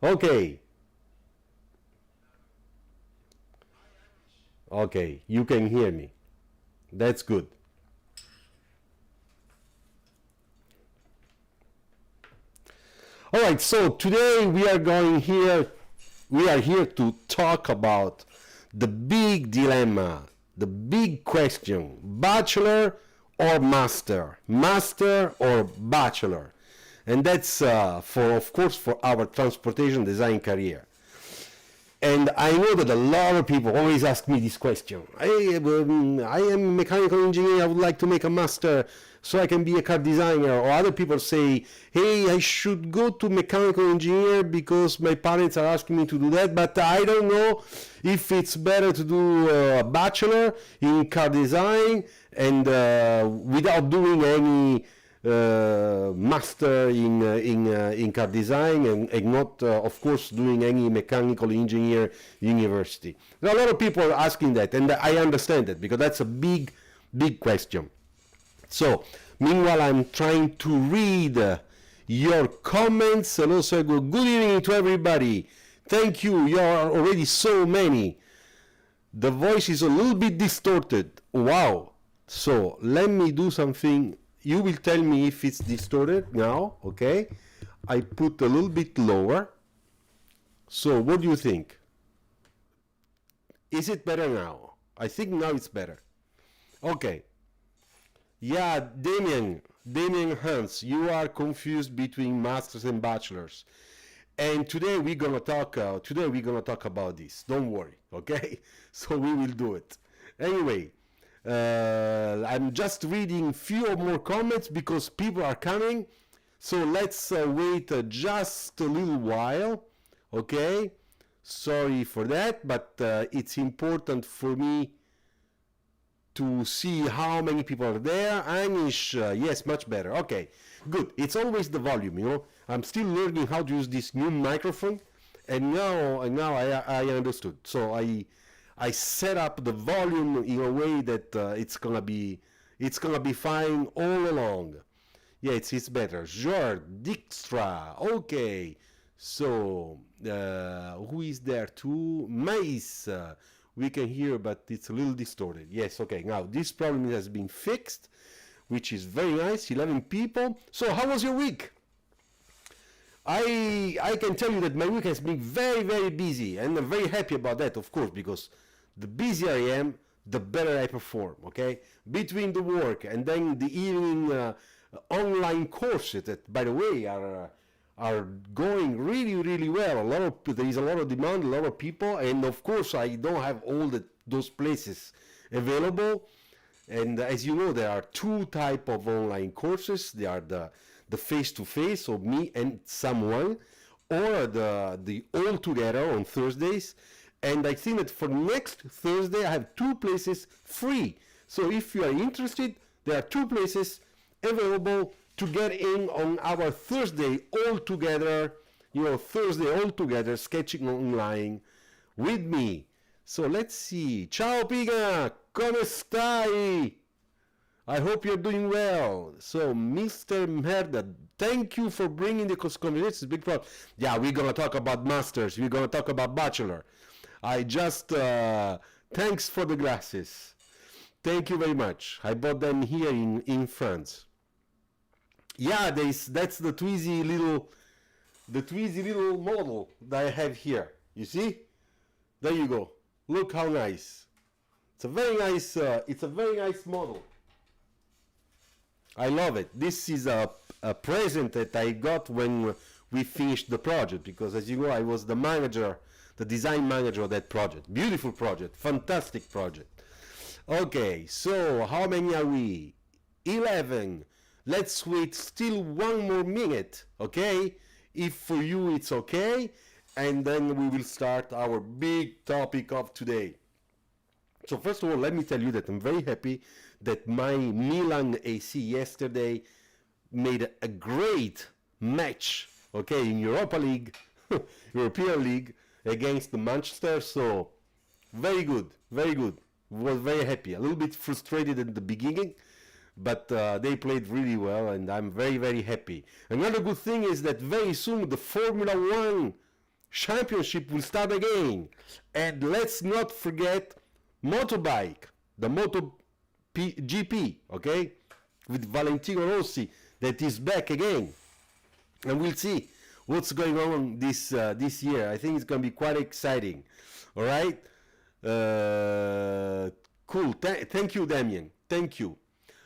Okay, okay, you can hear me. That's good. All right, so today we are here to talk about the big dilemma, the big question, bachelor or master, master or bachelor. And that's for, of course, for our transportation design career. And I know that a lot of people always ask me this question. I am a mechanical engineer. I would like to make a master so I can be a car designer. Or other people say, hey, I should go to mechanical engineer because my parents are asking me to do that. But I don't know if it's better to do a bachelor in car design and without doing any master in car design and not of course doing any mechanical engineer university. There are a lot of people asking that, and I understand that because that's a big question. So meanwhile I'm trying to read your comments, and also go good evening to everybody. Thank you, you are already so many. The voice is a little bit distorted. Wow. So let me do something. You will tell me if it's distorted now, okay? I put a little bit lower. So what do you think? Is it better now? I think now it's better. Okay. Yeah, Damien Hans, you are confused between masters and bachelors. And today we're gonna talk. About this. Don't worry, okay? So we will do it. Anyway, I'm just reading few more comments because people are coming. So let's wait just a little while, okay? Sorry for that, but it's important for me to see how many people are there. Anish, yes, much better. Okay, good. It's always the volume, you know. I'm still learning how to use this new microphone, and now I understood. So I set up the volume in a way that it's gonna be fine all along. Yeah, it's better. Sure, Dijkstra. Okay. So who is there too? Mice. We can hear, but it's a little distorted. Yes. Okay. Now this problem has been fixed, which is very nice. 11 people. So how was your week? I can tell you that my week has been very busy, and I'm very happy about that, of course, because the busier I am, the better I perform. Okay, between the work and then the evening online courses that, by the way, are going really well. There is a lot of demand, a lot of people, and of course I don't have all those places available. And as you know, there are two type of online courses. They are the face-to-face, so me and someone, or the all together on Thursdays. And I think that for next Thursday I have two places free. So if you are interested, there are two places available to get in on our Thursday all together, Thursday all together sketching online with me. So let's see. Ciao Piga, come stai? I hope you're doing well. So, Mr. Merda, thank you for bringing the conversation. It's a big problem. Yeah, we're going to talk about masters. We're going to talk about bachelor. I just, thanks for the glasses. Thank you very much. I bought them here in France. Yeah, that's the tweezy little model that I have here. You see? There you go. Look how nice. It's a very nice model. I love it. This is a present that I got when we finished the project, because as you know, I was the design manager of that project. Beautiful project, fantastic project. Okay, so how many are we? 11. Let's wait still one more minute, okay? If for you it's okay, and then we will start our big topic of today. So first of all, let me tell you that I'm very happy that my Milan AC yesterday made a great match, okay, in Europa League, European League against the Manchester. So very good, very good. Was very happy. A little bit frustrated in the beginning, but they played really well, and I'm very happy. Another good thing is that very soon the Formula One championship will start again. And let's not forget motorbike, the GP, okay, with Valentino Rossi that is back again. And we'll see what's going on this year. I think it's going to be quite exciting. All right. Cool. Thank you, Damien. Thank you.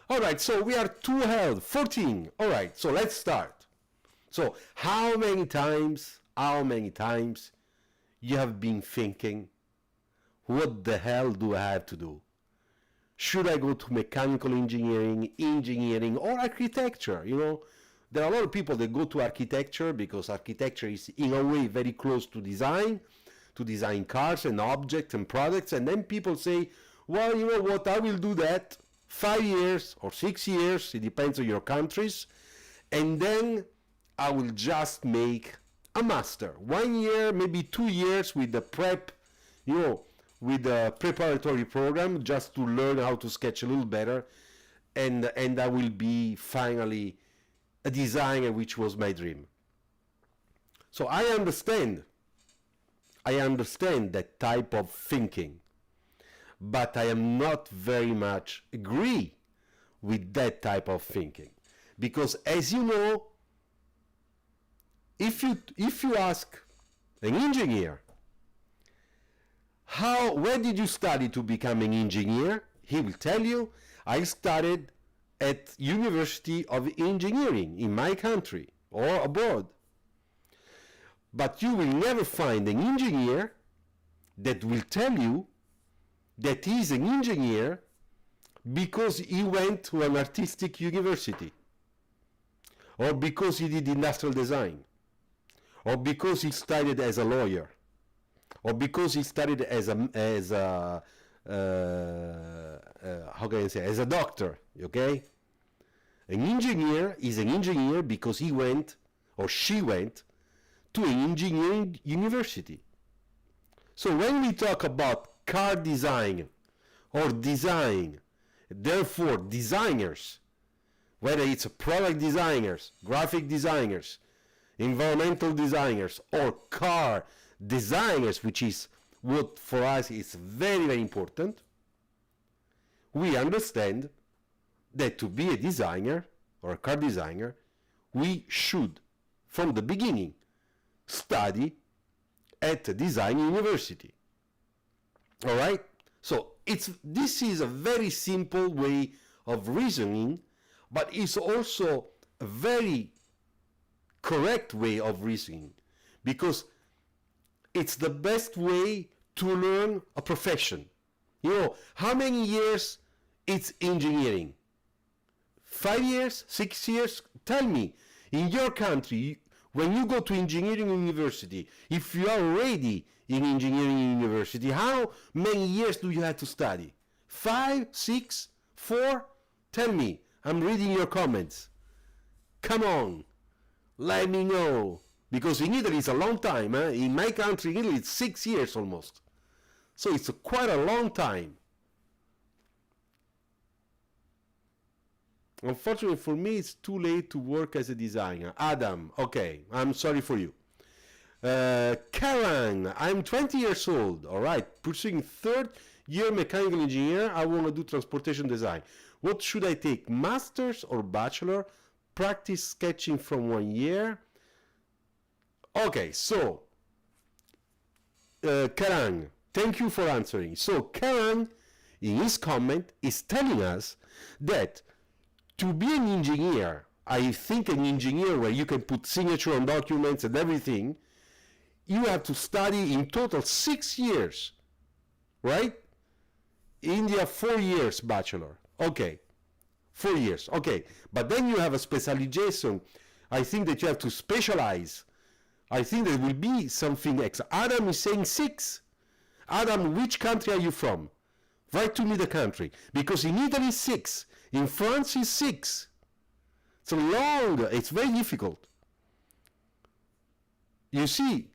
All right. So we are 14. All right. So let's start. So how many times you have been thinking, what the hell do I have to do? Should I go to mechanical engineering, or architecture? You know, there are a lot of people that go to architecture because architecture is in a way very close to design cars and objects and products. And then people say, well, you know what, I will do that 5 years or 6 years, it depends on your countries, and then I will just make a master. 1 year, maybe 2 years with the prep, you know, with the preparatory program, just to learn how to sketch a little better, and I will be finally a designer, which was my dream. So I understand that type of thinking, but I am not very much agree with that type of thinking, because as you know, if you ask an engineer, where did you study to become an engineer? He will tell you, I studied at University of Engineering in my country or abroad. But you will never find an engineer that will tell you that he's an engineer because he went to an artistic university, or because he did industrial design, or because he studied as a lawyer, or because he studied as a how can I say, as a doctor. Okay, an engineer is an engineer because he went or she went to an engineering university. So when we talk about car design or design, therefore designers, whether it's product designers, graphic designers, environmental designers, or car designers, which is what for us is very, very important, we understand that to be a designer or a car designer, we should, from the beginning, study at a design university. All right? So this is a very simple way of reasoning, but it's also a very correct way of reasoning, because it's the best way to learn a profession. You know, how many years it's engineering? 5 years? 6 years? Tell me, in your country, when you go to engineering university, if you are already in engineering university, how many years do you have to study? 5, 6, 4? Tell me. I'm reading your comments. Come on. Let me know. Because in Italy it's a long time. In my country, in Italy, it's 6 years almost. So it's quite a long time. Unfortunately for me, it's too late to work as a designer. Adam, okay, I'm sorry for you. Karen, I'm 20 years old, all right, pursuing third year mechanical engineer. I want to do transportation design. What should I take, master's or bachelor? Practice sketching from 1 year. Okay, so, Karen, thank you for answering. So, Karen, in his comment, is telling us that to be an engineer, I think an engineer where you can put signature on documents and everything, you have to study in total 6 years, right? India, 4 years bachelor. Okay, 4 years. Okay, but then you have a specialization. I think that you have to specialize. I think there will be something extra. Adam is saying 6. Adam, which country are you from? Write to me the country. Because in Italy, 6. In France, is 6. It's long. It's very difficult. You see?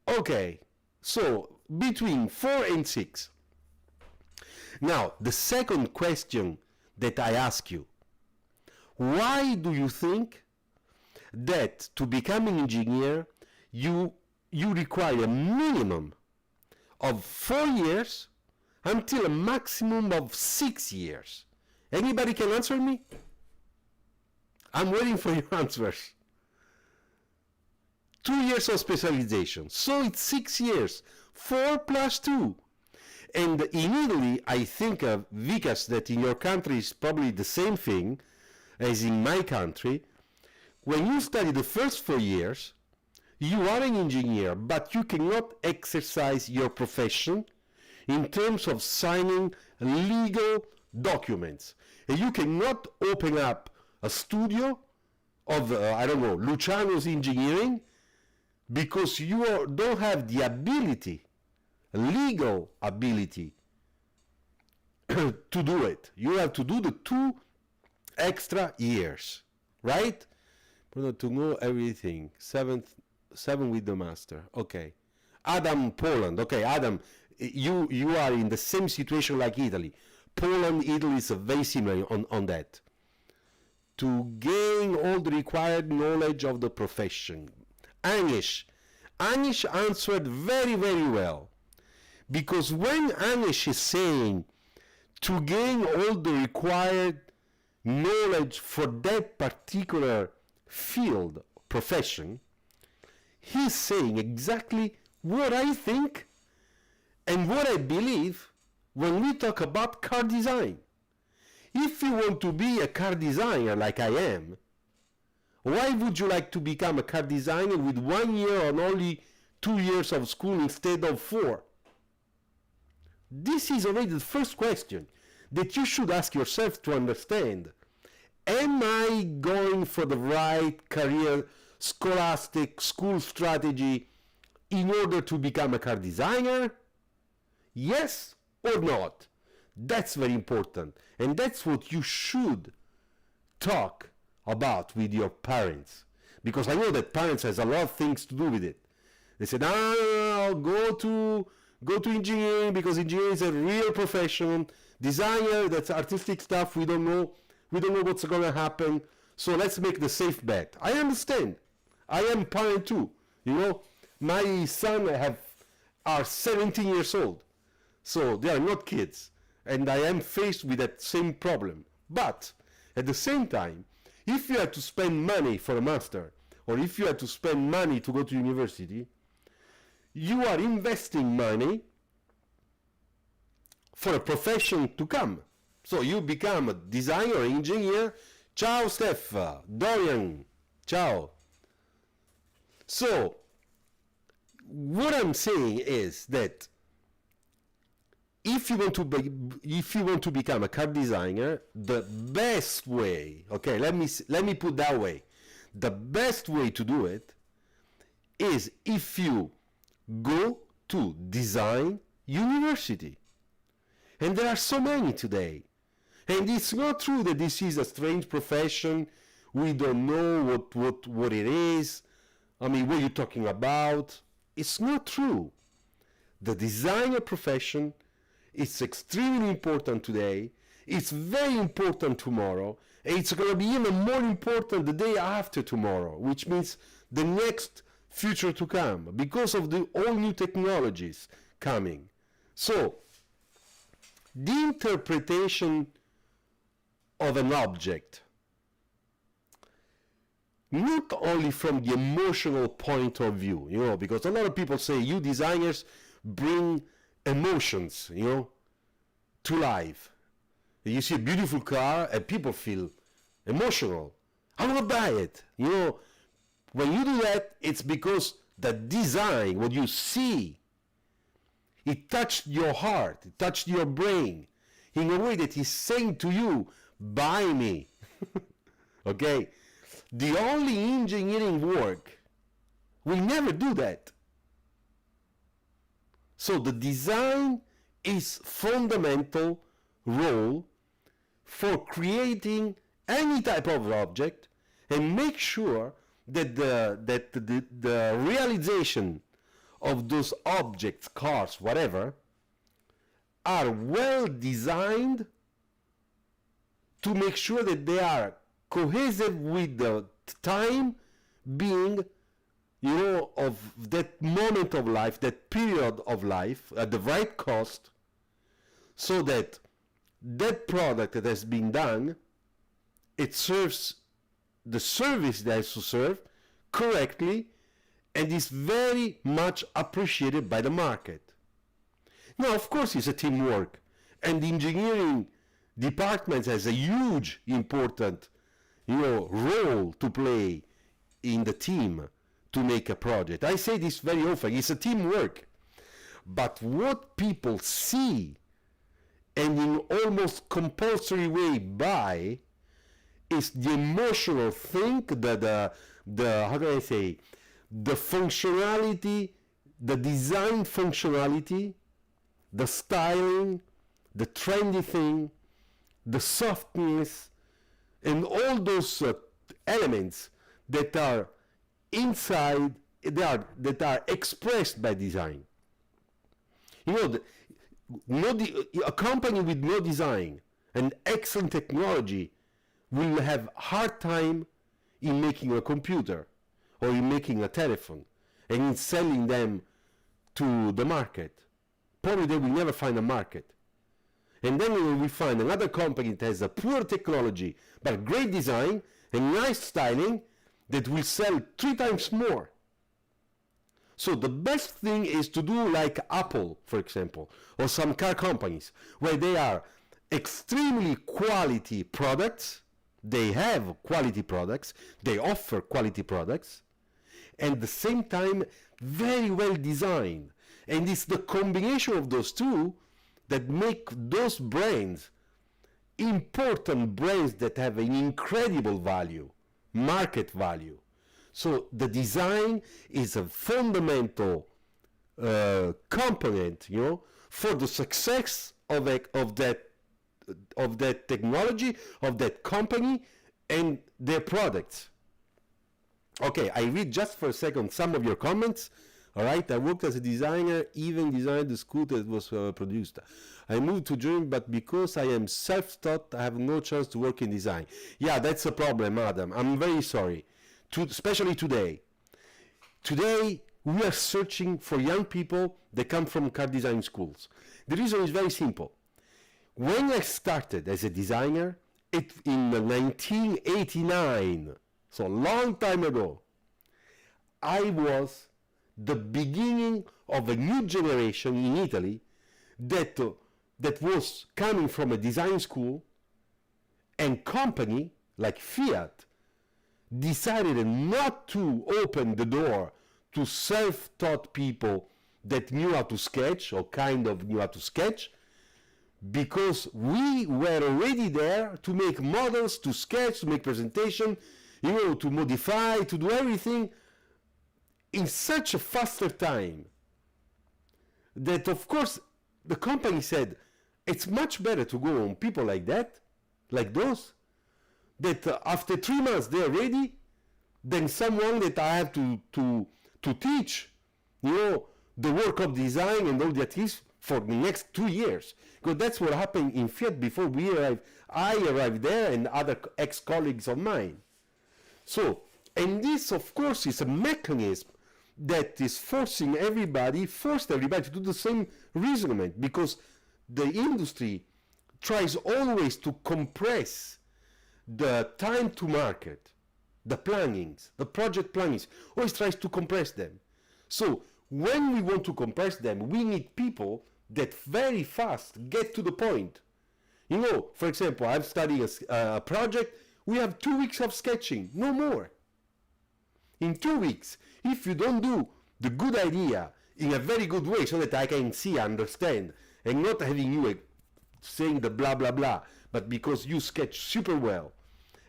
Okay. So, between 4 and 6. Now, the second question that I ask you. Why do you think that to become an engineer, you you require a minimum of 4 years until a maximum of 6 years. Anybody can answer me? I'm waiting for your answers. 2 years of specialization, so it's 6 years. 4 plus 2. And in Italy, I think, Vikas, that in your country is probably the same thing as in my country. When you study the first 4 years, you are an engineer, but you cannot exercise your profession in terms of signing legal documents. And you cannot open up a studio of, I don't know, Luciano's engineering, because you don't have the ability, legal ability, to do it. You have to do the 2 extra years, right? To know everything. 7 with the master. Okay. Adam, Poland. Okay, Adam, you are in the same situation like Italy. Poland, Italy is very similar on that. To gain all the required knowledge of the profession. Anish answered very, very well. Because when Anish is saying to gain all the required knowledge for that particular field, profession, he's saying exactly what I think and what I believe when we talk about car design. If you want to be a car designer like I am, why would you like to become a car designer with 1 year and only 2 years of school instead of 4? This is already the first question that you should ask yourself to understand. Am I going for the right career, scholastic, school strategy in order to become a car designer? Yes or not? That's very important. And that's what you should talk about with your parents. Because I know that parents has a lot of things to do with it. They said, no, go to engineering because engineering is a real profession. Designer, that's artistic stuff, we don't know what's going to happen, so let's make the safe bet. I understand. I am parent too. You know, my son are 17 years old, so they are not kids, and I am faced with that same problem. But at the same time, if you have to spend money for a master, or if you have to spend money to go to university, you are investing money for a profession to come. So you become a designer or engineer. Ciao, Steph. Dorian. Ciao. So, what I'm saying is that if you want to become a car designer, the best way, okay, let me put that way. The best way to do it is if you go to design university. And there are so many today. And it's not true that this is a strange profession. We don't know what it is. I mean, what are you talking about? It's not true. The designer profession is extremely important today. It's very important tomorrow. And it's going to be even more important the day after tomorrow, which means the next future to come, because of the all new technologies coming. So, the interpretation of an object, not only from the emotional point of view, you know, because a lot of people say you designers bring emotions, you know, to life. You see a beautiful car and people feel emotional. I want to buy it. You know, when you do that, it's because the design, what you see, it touched your heart, it touched your brain in a way that he's saying to you, buy me. Okay? The only engineering work will never do that. So the design is fundamental role for creating any type of object and make sure that the realization of those objects, cars, whatever, are well designed to make sure that they are cohesive with the time being of that moment of life, that period of life at the right cost, so that that product that has been done, it serves the service that has to serve correctly and is very much appreciated by the market. Now, of course, it's a teamwork, and the engineering department has a huge, important, role to play in the team to make a project. I say this very often, it's a teamwork. But what people see and in almost compulsory way buy is the emotional thing, the how can I say, the functionality, the design functionality, the styling, the trendy thing, the softness, and all those elements that are inside, that are expressed by design. A company with no design and excellent technology will have hard time in making a computer or in making a telephone and in selling them to the market. Probably they will never find a market. And then we will find another company that has a poor technology but great design and nice styling that will sell 3 times more. So the best thing is to do like Apple, for example, or some car companies, where they are extremely quality products, they have quality products, they offer quality products, and at the same time very well designed. And it's the combination of those two that make those brands important brands that have an incredible value, market value. So the design is a fundamental component, for the success of that technology, of that company, and their products. Okay, I read just for a second some of your comments. All right, I worked as a designer, even designed the scooter that was produced. I moved to Germany, but because I am self-taught, I have no chance to work in design. Yeah, that's a problem, Adam. I'm very sorry. Especially today. Today, we are searching for young people that come from car design schools. The reason is very simple. When I started as a designer, in 1989, so a long time ago, I was the beginning of a new generation in Italy that was coming from a design school, and company like Fiat decided not to open the door to self-taught people that knew how to sketch or kind of knew how to sketch, because we were already there to make models, to sketch, to make presentation, to modify, to do everything in such a faster time that, of course, the company said it's much better to go on people like that, like those, that after 3 months they are ready, than someone that I have to teach, the work of design and all the activities for the next 2 years. Because that's what happened in Fiat before we arrived. I arrived there and other ex-colleagues of mine. So, and this, of course, is a mechanism that is forcing everybody to do the same reasoning, because the industry tries always to compress the time to market, the plannings, the project plannings, always tries to compress them. So when we want to compress them, we need people that very fast get to the point. For example, I'm studying a project, we have 2 weeks of sketching, no more. In 2 weeks, if you don't do the good idea in a very good way so that I can see, understand, and not having you saying the blah blah blah, but because you sketch super well,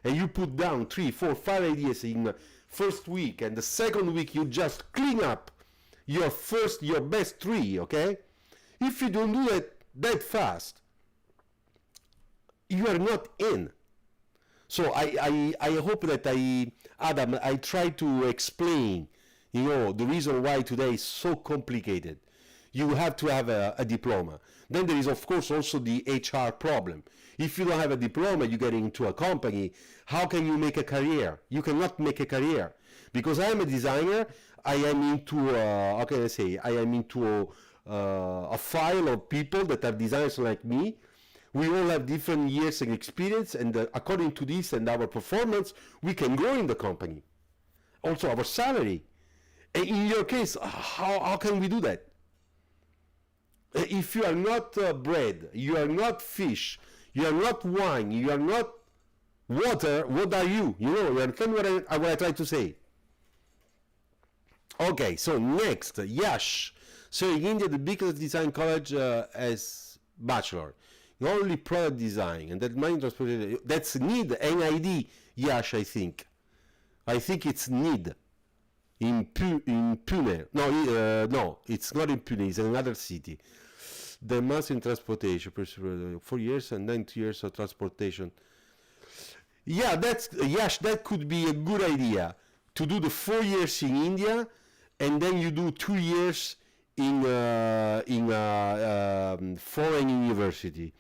and you put down 3, 4, 5 ideas in the first week, and the second week you just clean up your best 3, okay? If you don't do it that fast, you are not in. So I hope that Adam, I try to explain, the reason why today is so complicated. You have to have a diploma. Then there is, of course, also the HR problem. If you don't have a diploma, you get into a company, how can you make a career? You cannot make a career. Because I am a designer, I am into, how can I say, I am into a file of people that are designers like me. We all have different years and experience, and according to this and our performance, we can grow in the company. Also our salary. And in your case, how can we do that? If you are not bread, you are not fish, you are not wine, you are not water, what are you? You know, you understand what I try to say? Okay, so next, Yash. So in India, the biggest design college has Bachelor. Only product design, and that mind transportation, that's NID, N-I-D, Yash, I think. I think it's NID. In Pune. No, it's not in Pune, it's in another city. The master in transportation, 4 years and then 2 years of transportation. Yeah, that could be a good idea to do the 4 years in India, and then you do 2 years in foreign university,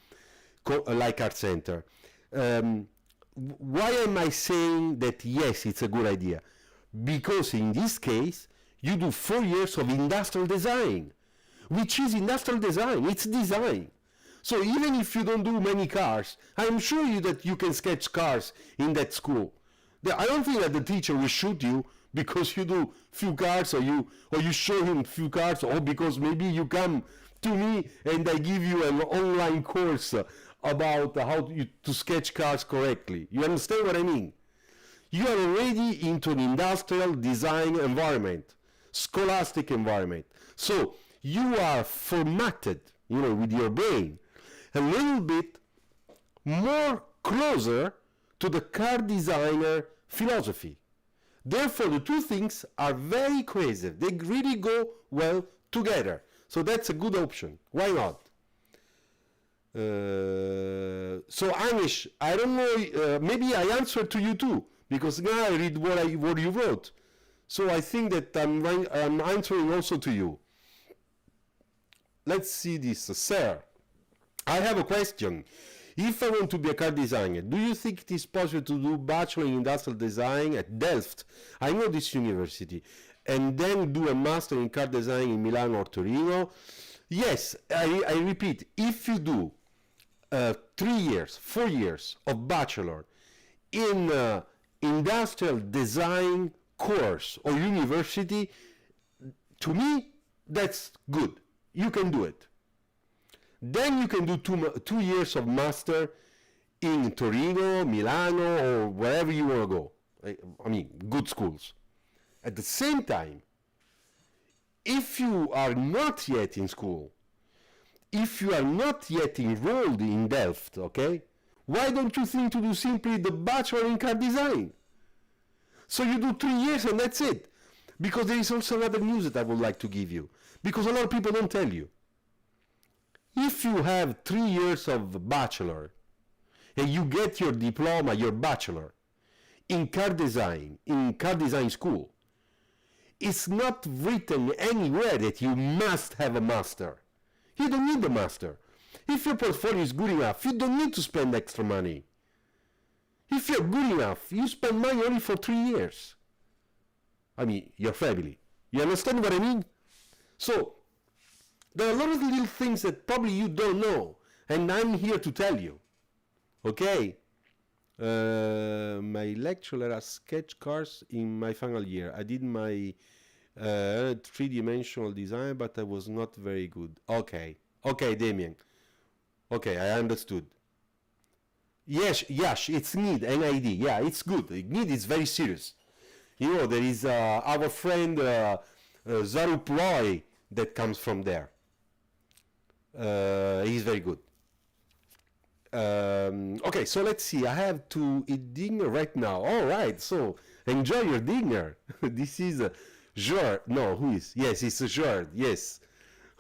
like Art Center. Why am I saying that yes, it's a good idea? Because in this case, you do 4 years of industrial design, which is industrial design, it's design. So even if you don't do many cars, I'm sure that you can sketch cars in that school. I don't think that the teacher will shoot you because you do few cars, or you show him few cars, or because maybe you come to me and I give you an online course about how to sketch cars correctly. You understand what I mean? You are already into an industrial design environment, scholastic environment. So you are formatted, with your brain, a little bit more closer to the car designer philosophy. Therefore, the two things are very cohesive. They really go well together. So that's a good option. Why not? So Anish, I don't know, maybe I answered to you too, because now I read what you wrote. So I think that I'm answering also to you. Let's see this. Sir, I have a question. If I want to be a car designer, do you think it is possible to do Bachelor in Industrial Design at Delft? I know this university. And then do a Master in Car Design in Milan or Torino? Yes, I repeat, if you do 3 years, 4 years of Bachelor in Industrial Design course or university, to me, that's good. You can do it. Then you can do 2 years of master in Torino, Milano, or wherever you want to go. I mean, good schools. At the same time, if you are not yet in school, if you are not yet enrolled in Delft, okay, why don't you think to do simply the Bachelor in Car Design? So you do 3 years and that's it. Because there is also another news that I would like to give you. Because a lot of people don't tell you. If you have 3 years of Bachelor and you get your diploma, your Bachelor, in car design school, it's not written anywhere that you must have a master. You don't need a master. If your portfolio is good enough, you don't need to spend extra money. If you're good enough, you spend money only for 3 years. I mean, your family. You understand what I mean? So, there are a lot of little things that probably you don't know, and I'm here to tell you. Okay? My lecturer has sketch cars in my final year. I did my three-dimensional design, but I was not very good. Okay, Damien. Okay, I understood. Yes, it's NID, N-I-D. Yeah, it's good. NID is very serious. There is our friend Zarup Roy that comes from there. He's very good. Okay, so let's see. I have to eat dinner right now. All right, so enjoy your dinner. This is Jord. No, who is? Yes, it's Jord. Yes.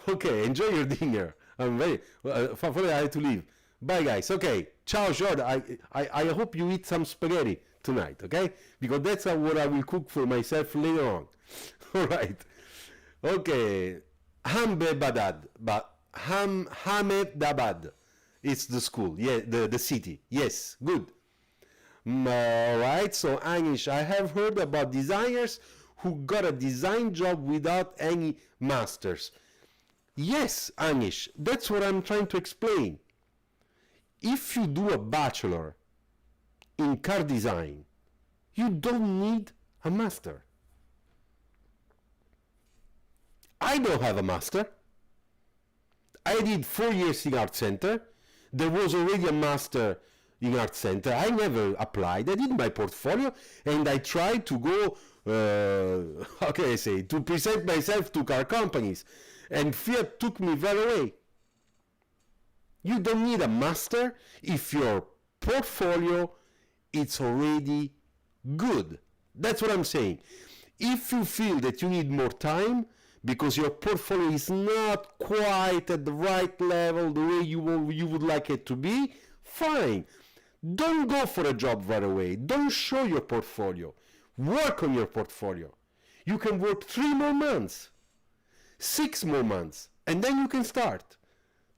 Okay, enjoy your dinner. I'm very. I have to leave. Bye, guys. Okay, ciao, Jord. I hope you eat some spaghetti tonight. Okay, because that's what I will cook for myself later on. All right. Okay, Hamedabad. It's the school, yeah, the city. Yes, good. All right, so Anish, I have heard about designers who got a design job without any masters. Yes, Anish, that's what I'm trying to explain. If you do a bachelor in car design, you don't need a master. I don't have a master. I did 4 years in Art Center. There was already a master in Art Center. I never applied. I did my portfolio and I tried to go, how can I say, to present myself to car companies. And Fiat took me right away. You don't need a master if your portfolio is already good. That's what I'm saying. If you feel that you need more time because your portfolio is not quite at the right level, the way you would like it to be, fine. Don't go for a job right away. Don't show your portfolio. Work on your portfolio. You can work 3 more months, 6 more months, and then you can start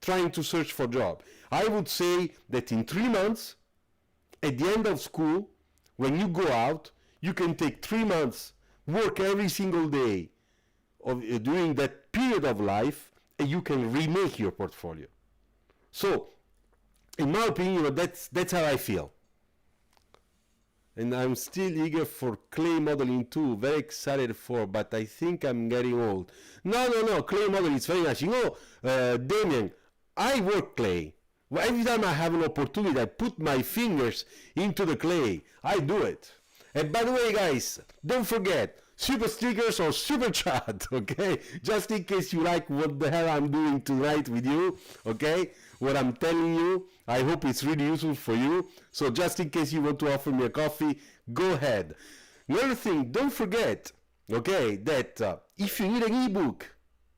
trying to search for a job. I would say that in 3 months, at the end of school, when you go out, you can take 3 months, work every single day during that period of life, and you can remake your portfolio. So, in my opinion, that's how I feel. And I'm still eager for clay modeling too, very excited for, but I think I'm getting old. No, clay modeling is very nice. You know, Damien, I work clay. Every time I have an opportunity, I put my fingers into the clay. I do it. And by the way, guys, don't forget, super stickers or super chat, okay? Just in case you like what the hell I'm doing tonight with you, okay? What I'm telling you, I hope it's really useful for you. So just in case you want to offer me a coffee, go ahead. Another thing, don't forget, okay, that if you need an ebook,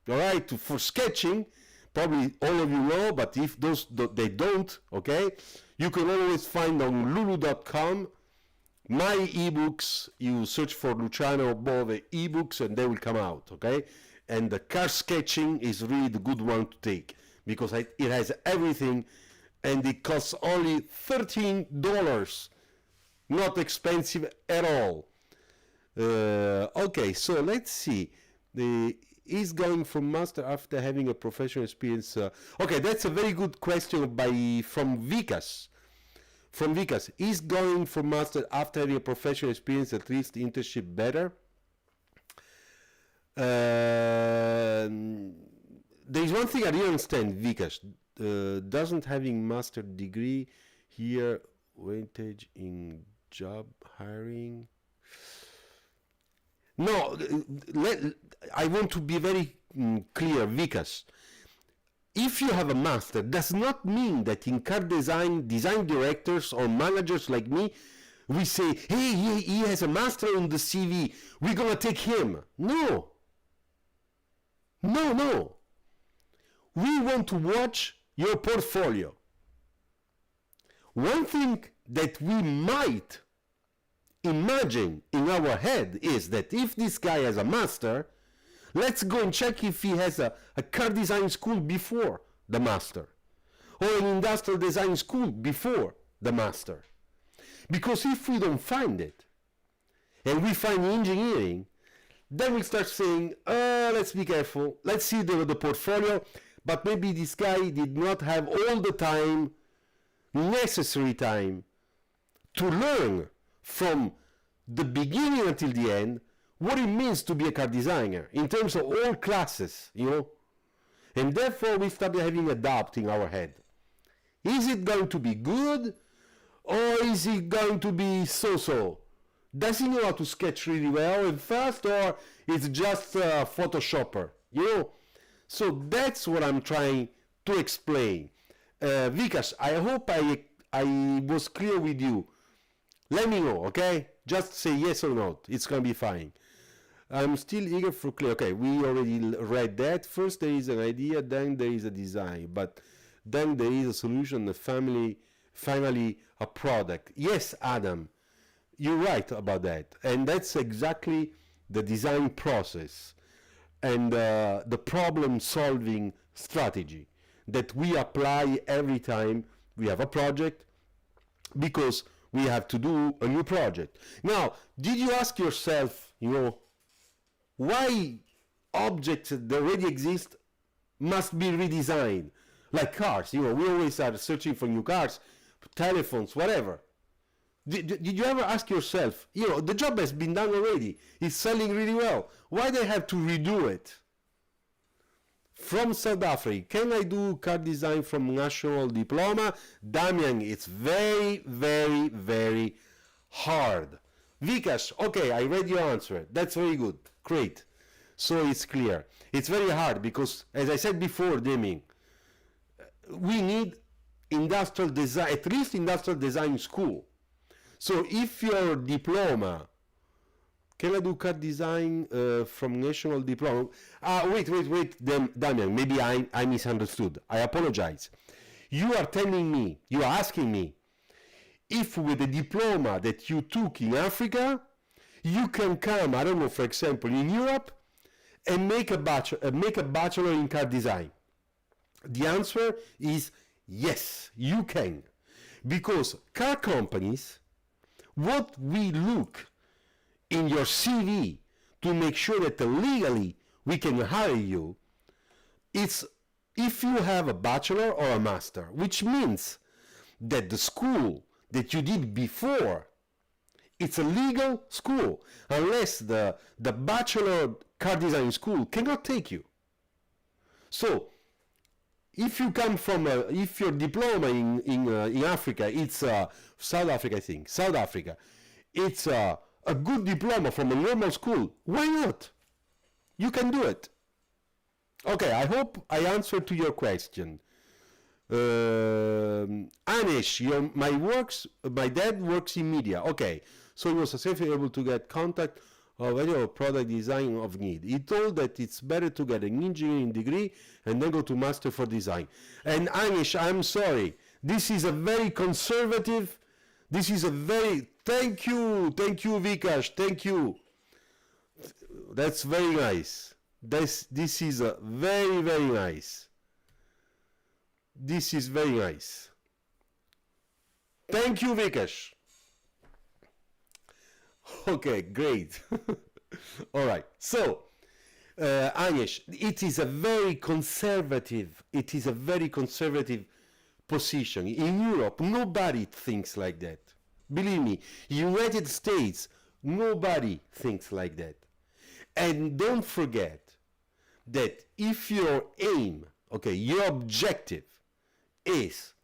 all right, for sketching, probably all of you know, but if they don't, okay, you can always find on lulu.com my ebooks. You search for Luciano Bove ebooks and they will come out, okay? And the car sketching is really the good one to take because it has everything and it costs only $13. Not expensive at all. Okay, so let's see. Is going from master after having a professional experience? Okay, that's a very good question from Vikas. From Vikas, is going from master after having a professional experience at least internship better? There is one thing I didn't understand, Vikas. Doesn't having master degree here advantage in job hiring? No, I want to be very clear, Vikas. If you have a master, does not mean that in car design directors or managers like me, we say, hey, he has a master on the CV, we're gonna take him. No. We want to watch your portfolio. One thing that we might imagine in our head is that if this guy has a master, let's go and check if he has a car design school before the master or an industrial design school before the master. Because if we don't find it and we find engineering, then we start saying, let's be careful, let's see the portfolio, but maybe this guy did not have all the time, necessary time, to learn from the beginning until the end what it means to be a car designer in terms of all classes, you know. And therefore we started having a doubt in our head. Is it going to be good or is it going to be so-so? Does he know how to sketch really well and fast, or it's just a photoshopper, you know? So that's what I'm trying to explain. Vikas, I hope I was clear with you. Let me know, okay? Just say yes or no. It's going to be fine. I'm still eager for clear. Okay, we already read that. First there is an idea, then there is a design, but then there is a solution, finally a product. Yes, Adam, you're right about that. And that's exactly the design process and the problem-solving strategy that we apply every time we have a project, because we have to do a new project. Now, did you ask yourself, you know, why objects that already exist must be redesigned, like cars. We always are searching for new cars, telephones, whatever. Did you ever ask yourself, the job has been done already, it's selling really well, why they have to redo it? From South Africa, can I do car design from national diploma? Damian, it's very, very, very hard. Vikash, okay, I read your answer. That's very good. Great. So it's clear. It's very hard because, as I said before, Deming, we need industrial design, at least industrial design school. So if your diploma, can I do car design from national diploma? Wait, Damian, maybe I misunderstood. I apologize. You are telling me, you are asking me, if with the diploma that you took in Africa, you can come, I don't know, for example, in Europe, and make a bachelor in car design. The answer is yes, you can. Because car companies, what we look in your CV to make sure that legally we can hire you, it's if you have a bachelor or a master, which means that the school that you did before, it's a legal school, unless the bachelor car design school cannot take you. So if you come from if your diploma in Africa, it's South Africa, I think, South Africa, it's a good diploma from a normal school, why not? You can do it. Okay, I hope I answered to your question. Anish, my dad works in media. Okay, so he was successfully able to get contact of any product design of need. He told that it's better to get an engineering degree and then go to master for design. And Anish, I'm sorry, this is a very conservative, thank you Vikash, thank you. That's very nice. This is a very, very nice. This is very nice. Thank you, Vikash. Okay, great. All right. So, Anish, it is a very conservative position. In Europe, nobody thinks like that. Believe me, United States, nobody thinks like that. And don't forget that if your aim, your objective is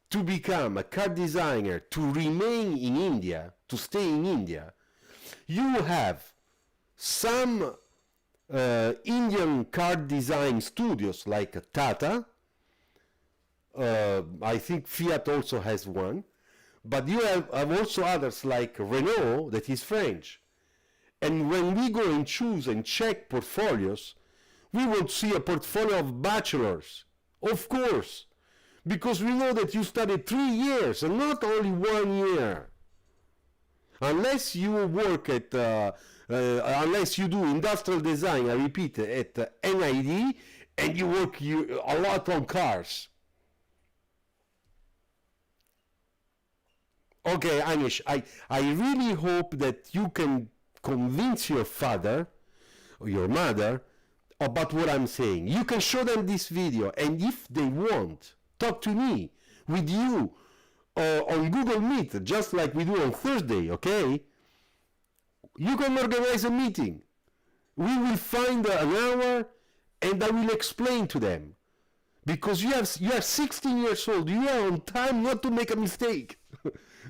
to become a car designer, to remain in India, to stay in India, you have some Indian car design studios like Tata, I think Fiat also has one, but you have also others like Renault that is French. And when we go and choose and check portfolios, we will see a portfolio of bachelors, of course, because we know that you studied 3 years and not only 1 year. Unless you work at, unless you do industrial design, I repeat, at NID, and you work a lot on cars. Okay, Anish, I really hope that you can convince your father or your mother about what I'm saying. You can show them this video, and if they want, talk to me, with you, on Google Meet, just like we do on Thursday, okay? You can organize a meeting. We will find an hour, and I will explain to them. Because you are 16 years old, you are on time not to make a mistake.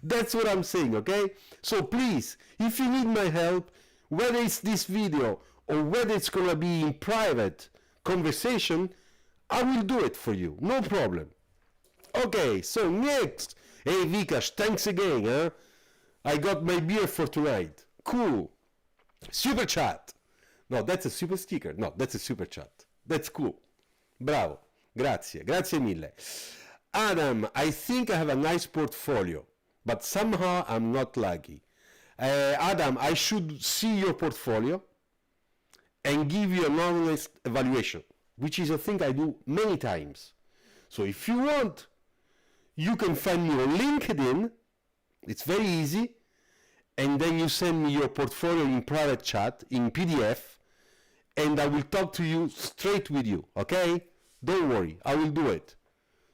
That's what I'm saying, okay? So please, if you need my help, whether it's this video or whether it's going to be in private conversation, I will do it for you, no problem. Okay, so next. Hey Vikash, thanks again, huh? I got my beer for tonight. Cool. Super chat. No, that's a super sticker. No, that's a super chat. That's cool. Bravo. Grazie. Grazie mille. Adam, I think I have a nice portfolio, but somehow I'm not lucky. Adam, I should see your portfolio and give you an honest evaluation, which is a thing I do many times. So if you want, you can find me on LinkedIn. It's very easy. And then you send me your portfolio in private chat, in PDF, and I will talk to you straight with you, okay? Don't worry, I will do it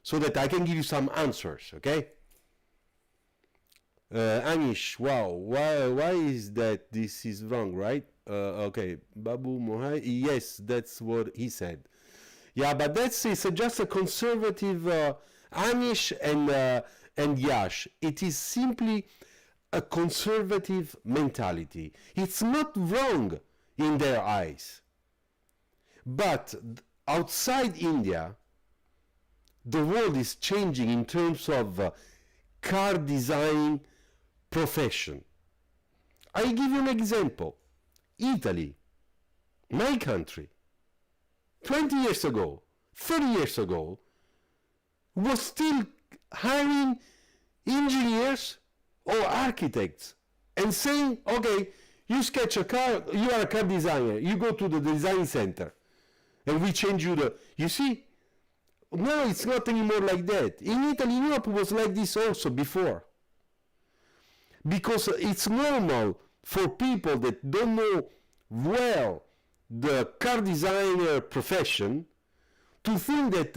so that I can give you some answers, okay? Anish, wow, why is that this is wrong, right? Okay, Babu Mohai, yes, that's what he said. Yeah, but that's just a conservative Anish and Yash. It is simply a conservative mentality. It's not wrong in their eyes. But outside India, the world is changing in terms of car design profession. I give you an example. Italy, my country, 20 years ago, 30 years ago, was still hiring engineers or architects and saying, okay, you sketch a car, you are a car designer, you go to the design center and we change you the, you see, no, it's not anymore like that. In Italy, in Europe was like this also before. Because it's normal for people that don't know well the car designer profession to think that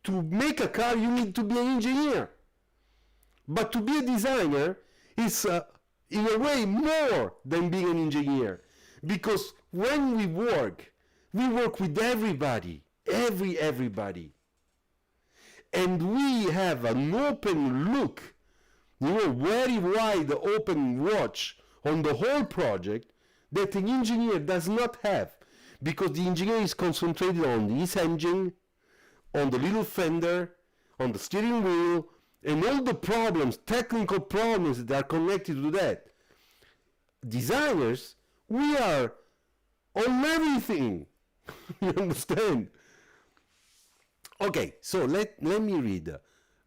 to make a car you need to be an engineer. But to be a designer is in a way more than being an engineer. Because when we work with everybody, everybody. And we have an open look, very wide open watch on the whole project that an engineer does not have, because the engineer is concentrated on his engine, on the little fender, on the steering wheel, and all the problems, technical problems that are connected to that. Designers, we are on everything. You understand? Okay, so let me read.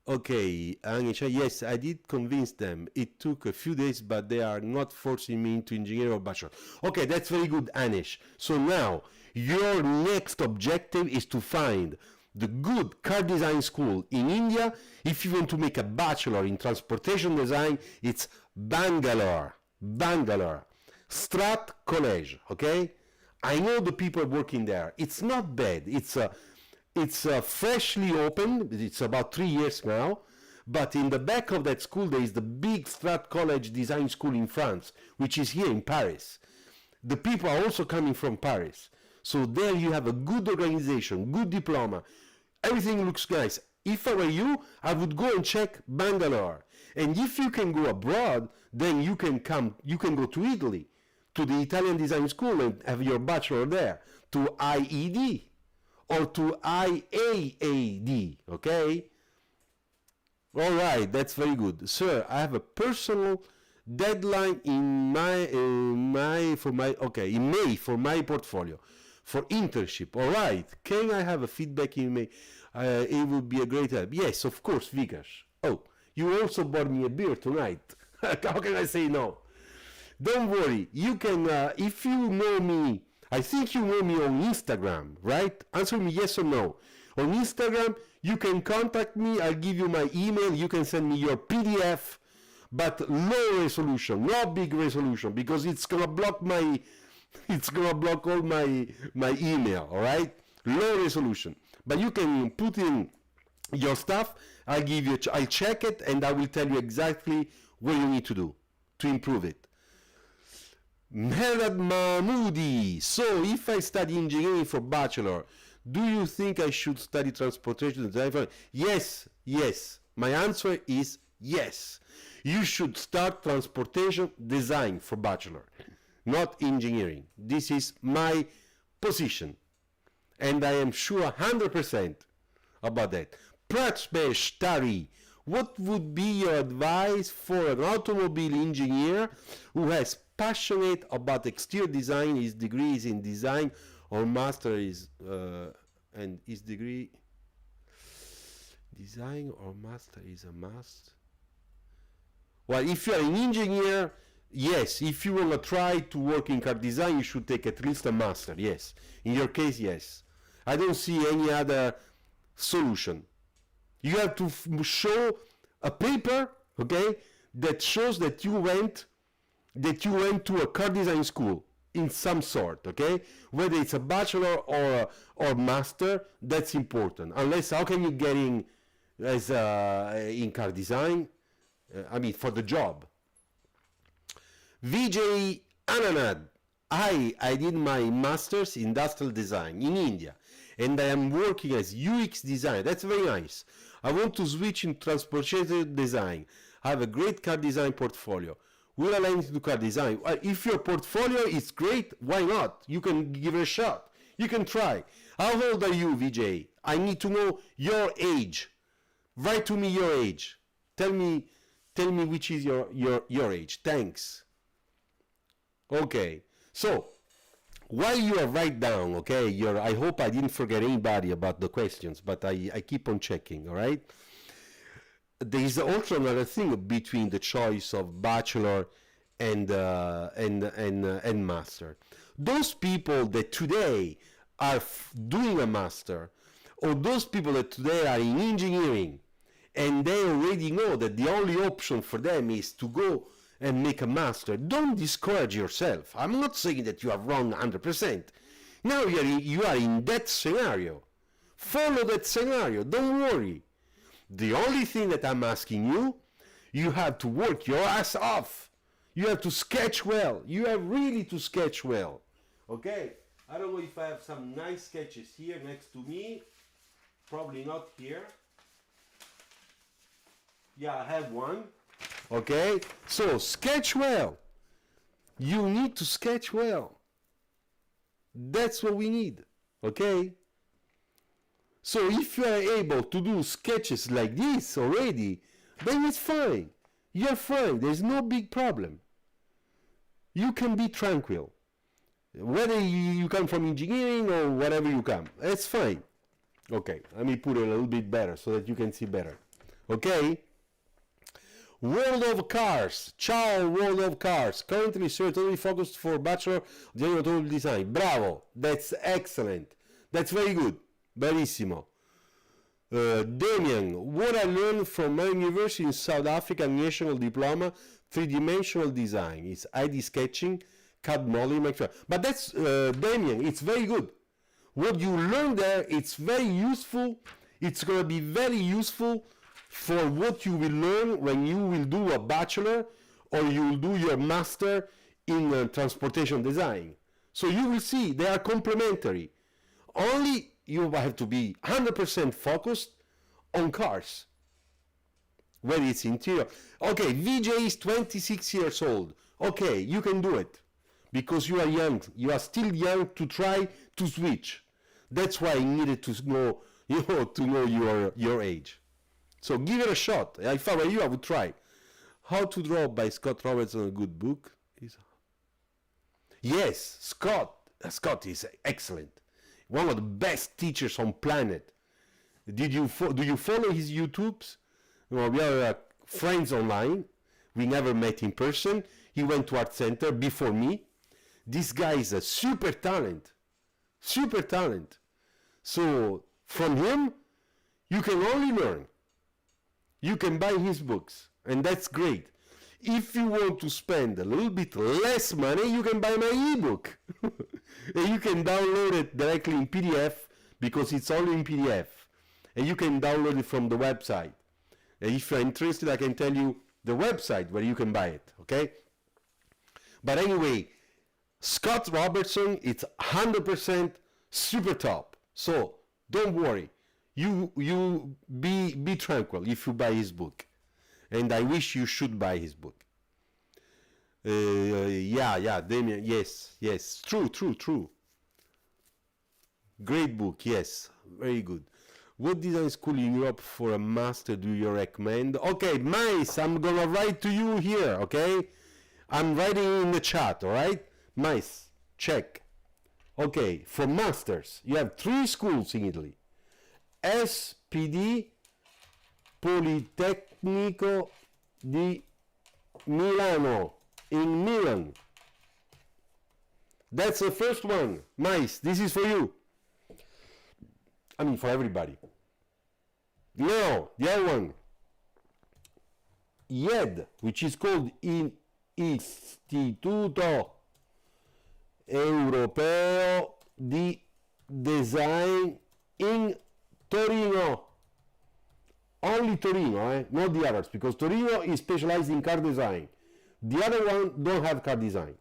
Okay, Anisha, yes, I did convince them. It took a few days, but they are not forcing me into engineer or bachelor. Okay, that's very good, Anish. So now, your next objective is to find the good car design school in India. If you want to make a bachelor in transportation design, it's Bangalore. Strat College, okay? I know the people working there. It's not bad. It's freshly opened. It's about 3 years now. But in the back of that school, there is the big Strat College Design School in France, which is here in Paris. The people are also coming from Paris. So there you have a good organization, good diploma. Everything looks nice. If I were you, I would go and check Bangalore. And if you can go abroad, then you can go to Italy, to the Italian Design School and have your bachelor there, to IED. Or to IAAD, okay? All right, that's very good. Sir, I have a personal deadline in May for my portfolio for internship. All right, can I have a feedback in May? It would be a great help. Yes, of course, Vikash. Oh, you also bought me a beer tonight. How can I say no? Don't worry, you can, if you know me, I think you know me on Instagram, right? Answer me yes or no. On Instagram, you can contact me. I'll give you my email. You can send me your PDF, but low resolution, not big resolution, because it's gonna block all my email. All right, low resolution. But you can put in your stuff. I'll check it, and I will tell you exactly what you need to do to improve it. Mehrad Mahmoudi. So, if I study engineering for bachelor, do you think I should study transportation design? Yes. My answer is yes. You should start transportation design for bachelor, not engineering. This is my position. And I am sure 100% about that. Prachmesh Tari. What would be your advice for an automobile engineer who has passionate about exterior design? His degree is in design or master is and his degree design or master is a must. Well, if you are an engineer, yes. If you want to try to work in car design, you should take at least a master. Yes. In your case, yes. I don't see any other solution. You have to show a paper, okay, that shows that you went to a car design school. in some sort, okay? Whether it's a bachelor or master, that's important. Unless, how can you get in as in car design? I mean, for the job. Vijay Ananad. I did my master's in industrial design in India, and I am working as UX designer. That's very nice. I want to switch into transportation design. I have a great car design portfolio. Will I learn to do car design? If your portfolio is great, why not? You can give it a shot. You can try. How old are you, Vijay? I need to know your age. Write to me your age. Tell me which is your age. Thanks. Okay. So, while you are write down, okay, I hope I didn't forget anybody about the questions, but I keep on checking, all right? There is also another thing between the choice of bachelor and master. Those people that today are doing a master, or those people that today are in engineering, and they already know that the only option for them is to go and make a master, don't discourage yourself. I'm not saying that you are wrong 100%. Now you are in that scenario. Follow that scenario. Don't worry. The only thing that I'm asking you, you have to work your ass off. You have to sketch well. You have really to sketch well. Okay? I don't know if I have some nice sketches here next to me. Probably not here. Yeah, I have one. Okay? So, sketch well. You need to sketch well. That's what we need. Okay? So if you are able to do sketches like this already, then it's fine. You're fine. There's no big problem. You can be tranquil. Whether you come from engineering or whatever you come, it's fine. Okay, let me put it a little bit better so that you can see better. Okay? World of Cars. Ciao, World of Cars. Currently certainly focused for Bachelor of Automobile Design. Bravo. That's excellent. That's very good. Bellissimo. Damien, what I learned from my university in South Africa, National Diploma, three-dimensional design. It's ID sketching, CAD modeling, but that's, Damien, it's very good. What you learn there, it's very useful. It's going to be very useful for what you will learn when you will do a bachelor or you will do your master in transportation design. So you will see they are complementary. Only you have to be 100% focused on cars, whether it's interior. Okay, VJ is 26 years old. Okay, you can do it because you are young. You are still young to try to switch. That's why I needed to know, to know your age. So give it a shot. If I were you, I would try. How to Draw by Scott Robertson, a good book. Yes, Scott is excellent. One of the best teachers on planet. Do you follow his YouTubes? Well, we are friends online. We never met in person. He went to Art Center before me. This guy is a super talent. Super talent. So from him, you can only learn. You can buy his books, and that's great. If you want to spend a little bit less money, you can buy my ebook. And you can download it directly in PDF because it's only in PDF. And you can download it from the website. And if you're interested, I can tell you the website where you can buy it, okay? But anyway, Scott Robertson, it's 100% super top. So don't worry. You be tranquil if you buy his book. And I wish you should buy his book. Yeah, Damien, yes, true. Great book, yes, very good. What design school in Europe for a master do you recommend? Okay, Mice, I'm gonna write to you here, okay? I'm writing in the chat, alright? Mice, check. Okay, for masters, you have 3 schools in Italy. SPD Politecnico di Milano, in Milan. That's the first one. Nice. This is for you. I mean, for everybody. Now, the other one. IED, which is called Istituto europeo di design in Torino. Only Torino, not the others, because Torino is specialized in car design. The other one don't have car design.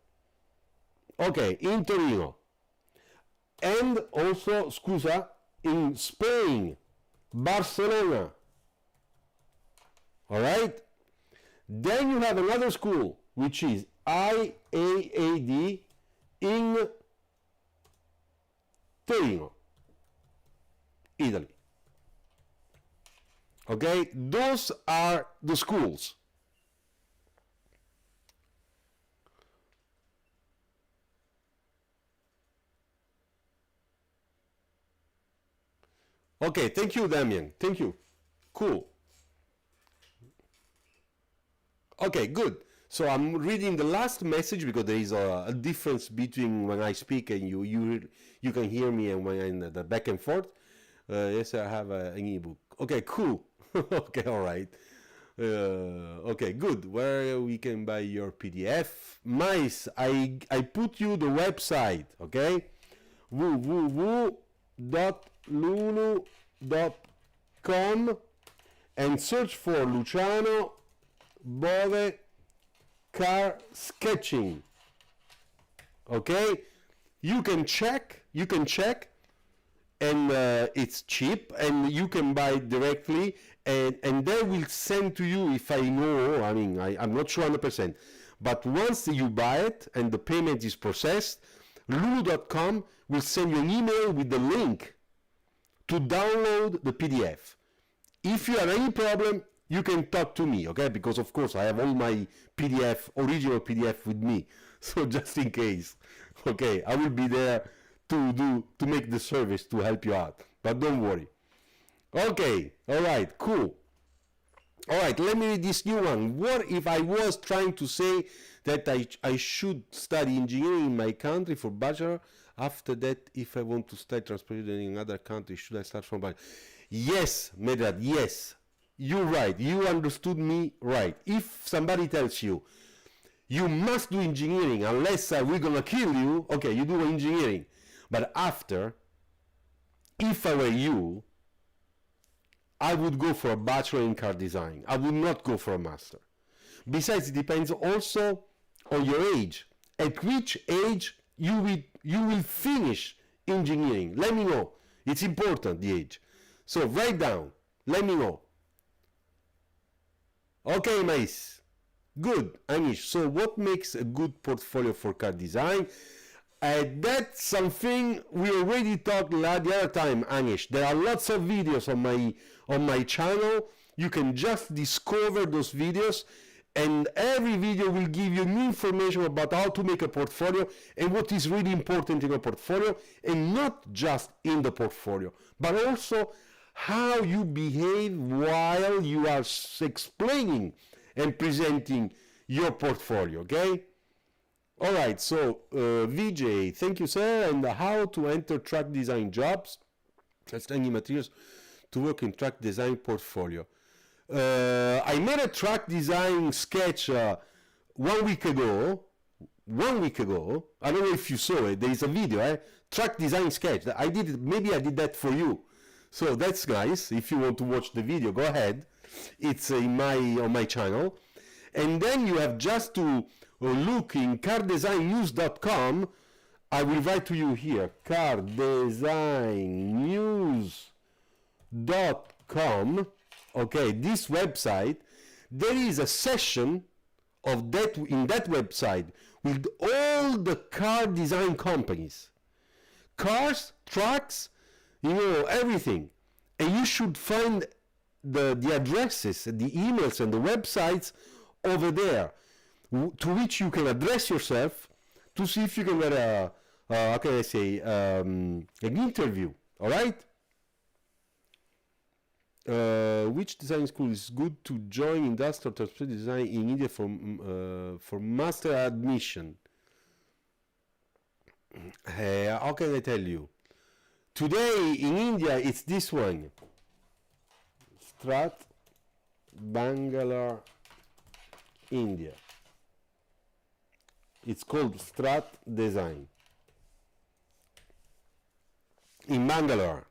Okay, in Torino. And also, scusa, in Spain, Barcelona. Alright? Then you have another school, which is IAAD in Torino, Italy. Okay, those are the schools. Okay, thank you, Damien. Thank you. Cool. Okay, good. So I'm reading the last message because there is a difference between when I speak and you can hear me and when I'm the back and forth. Yes, I have an ebook. Okay, cool. Okay, all right. Okay, good. Where we can buy your PDF? Mice, I put you the website. Okay, www.lulu.com and search for Luciano Bove car sketching. Okay, you can check, and it's cheap, and you can buy it directly, and they will send to you, if I know, I mean, I'm not sure 100%, but once you buy it and the payment is processed, lulu.com will send you an email with the link to download the PDF. If you have any problem, you can talk to me, okay? Because of course I have all my original PDF with me. So just in case, okay, I will be there to make the service to help you out. But don't worry. Okay, all right, cool. All right, let me read this new one. What if I was trying to say that I should study engineering in my country for bachelor? After that, if I want to study transportation in another country, should I start from bachelor? Yes, Medad, yes. You're right. You understood me right. If somebody tells you, you must do engineering unless we're going to kill you, okay, you do engineering. But after, if I were you, I would go for a bachelor in car design. I would not go for a master. Besides, it depends also on your age. At which age you will finish engineering. Let me know. It's important, the age. So write down. Let me know. Okay, Mice. Good, Anish. So what makes a good portfolio for car design? That's something we already talked the other time, Anish. There are lots of videos on my channel. You can just discover those videos, and every video will give you new information about how to make a portfolio and what is really important in a portfolio, and not just in the portfolio, but also how you behave while you are explaining and presenting your portfolio, okay? All right, so VJ, thank you, sir. And how to enter truck design jobs, studying materials to work in truck design portfolio. I made a truck design sketch 1 week ago. 1 week ago, I don't know if you saw it. There is a video, truck design sketch. I did it. Maybe I did that for you. So that's nice. If you want to watch the video, go ahead. It's on my channel. And then you have just to look in cardesignnews.com. I will write to you here, cardesignnews.com. Okay, this website. There is a session of that in that website with all the car design companies, cars, trucks, everything. And you should find the addresses, the emails, and the websites over there, to which you can address yourself to see if you can get how can I say, an interview. All right. Which design school is good to join industrial transport design in India for master admission? How can I tell you? Today in India it's this one, Strat, Bangalore, India. It's called Strat Design. in Bangalore.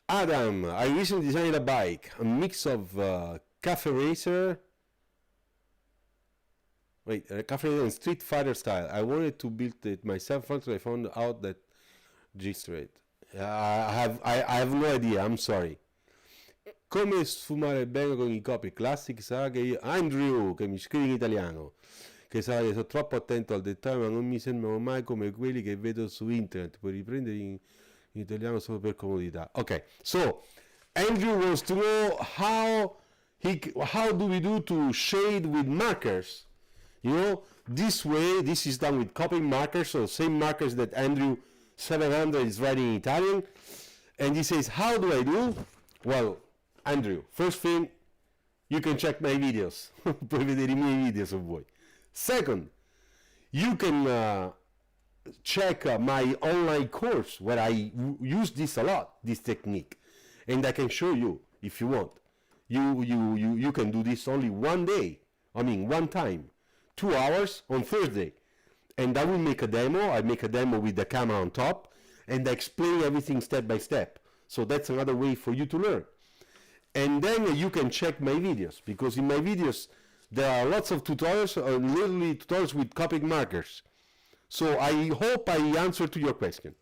Adam, I recently designed a bike, a mix of cafe racer, cafe racer and Street Fighter style. I wanted to build it myself until I found out that G-Straight. I have no idea, I'm sorry. Come sfumare bene con i copy classic sarà che io, Andrew, che mi scrive in italiano, che sarà che sono troppo attento al dettaglio, ma non mi sembrano mai come quelli che vedo su internet. Puoi riprendere in italiano solo per comodità. Okay, so Andrew wants to know how do we do to shade with markers? You know, this way, this is done with copying markers, so same markers that Andrew 700 is writing in Italian. And he says, how do I do? Well, Andrew, first thing, you can check my videos. Puoi vedere I miei video se vuoi. Second, you can check my online course where I use this a lot, this technique. And I can show you if you want. You can do this only one day. I mean, one time. 2 hours on Thursday. And I will make a demo. I make a demo with the camera on top. And I explain everything step by step. So that's another way for you to learn. And then you can check my videos. Because in my videos, there are lots of tutorials, literally tutorials with copying markers. So I hope I answered to your question.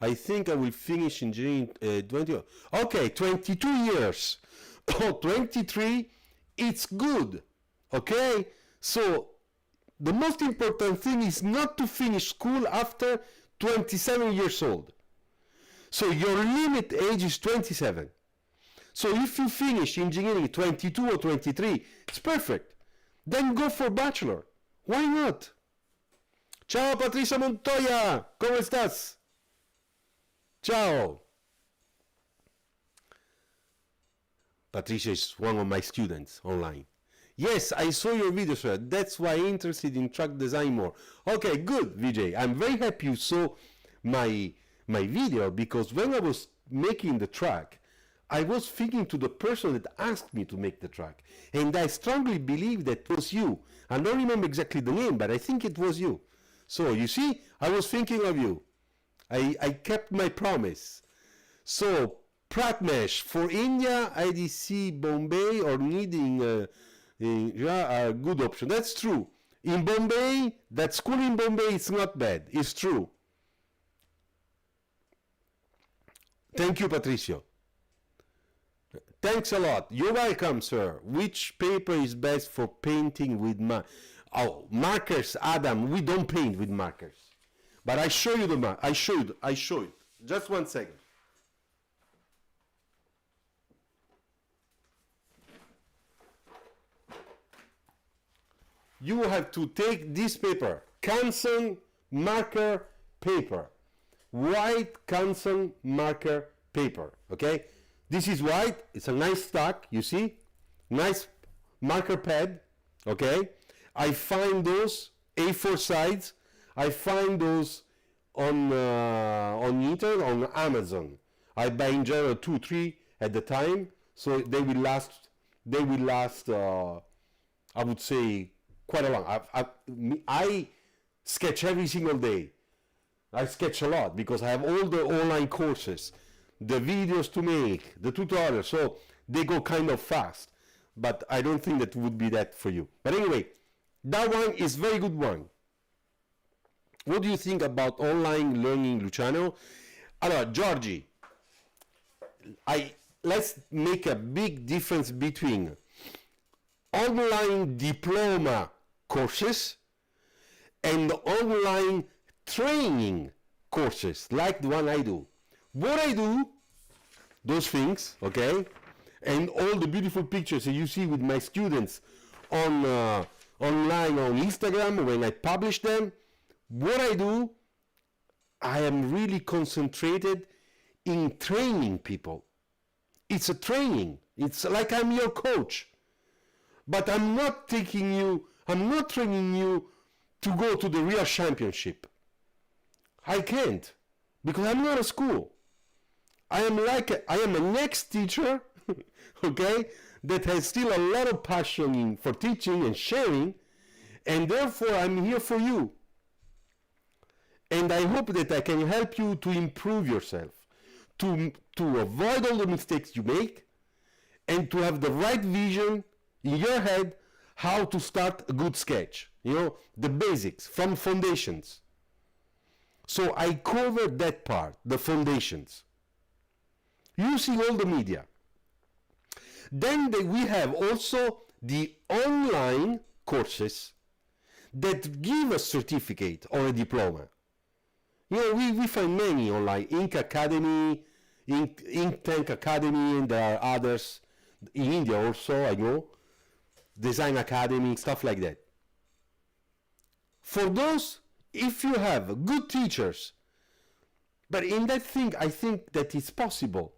I think I will finish engineering 20. Okay, 22 years. Oh, 23, it's good. Okay? So the most important thing is not to finish school after 27 years old. So your limit age is 27. So if you finish engineering 22 or 23, it's perfect. Then go for Bachelor. Why not? Ciao Patricia Montoya, ¿cómo estás? Ciao. Patricia is one of my students online. Yes, I saw your video, sir. That's why I'm interested in truck design more. Okay, good, Vijay. I'm very happy you saw my video, because when I was making the truck, I was thinking to the person that asked me to make the truck. And I strongly believe that was you. I don't remember exactly the name, but I think it was you. So, you see, I was thinking of you. I kept my promise. So, Pratmesh, for India, IDC, Bombay, or needing a good option. That's true. In Bombay, that school in Bombay is not bad. It's true. Thank you, Patricio. Thanks a lot. You're welcome, sir. Which paper is best for painting with markers? Adam, we don't paint with markers. But I show you the I show you. Just 1 second. You have to take this paper, Canson marker paper, white Canson marker paper, okay? This is white, it's a nice stock, you see? Nice marker pad, okay? I find those A4 sides, I find those on internet, on Amazon. I buy in general 2, 3 at the time, so they will last, I would say, quite a long. I sketch every single day. I sketch a lot because I have all the online courses, the videos to make, the tutorials, so they go kind of fast. But I don't think that would be that for you. But anyway, that one is very good one. What do you think about online learning, Luciano? Allora, Giorgi, let's make a big difference between online diploma courses and online training courses like the one I do. What I do, those things, okay, and all the beautiful pictures that you see with my students on online on Instagram when I publish them, what I do, I am really concentrated in training people. It's a training. It's like I'm your coach. But I'm not training you to go to the real championship. I can't, because I'm not a school. I am an ex-teacher, okay, that has still a lot of passion for teaching and sharing, and therefore I'm here for you. And I hope that I can help you to improve yourself, to avoid all the mistakes you make, and to have the right vision in your head how to start a good sketch. The basics, from foundations. So I covered that part, the foundations, using all the media. Then we have also the online courses that give a certificate or a diploma. We find many online, Ink Academy, Ink Tank Academy, and there are others in India also, I know, Design Academy, stuff like that. For those, if you have good teachers, but in that thing, I think that it's possible.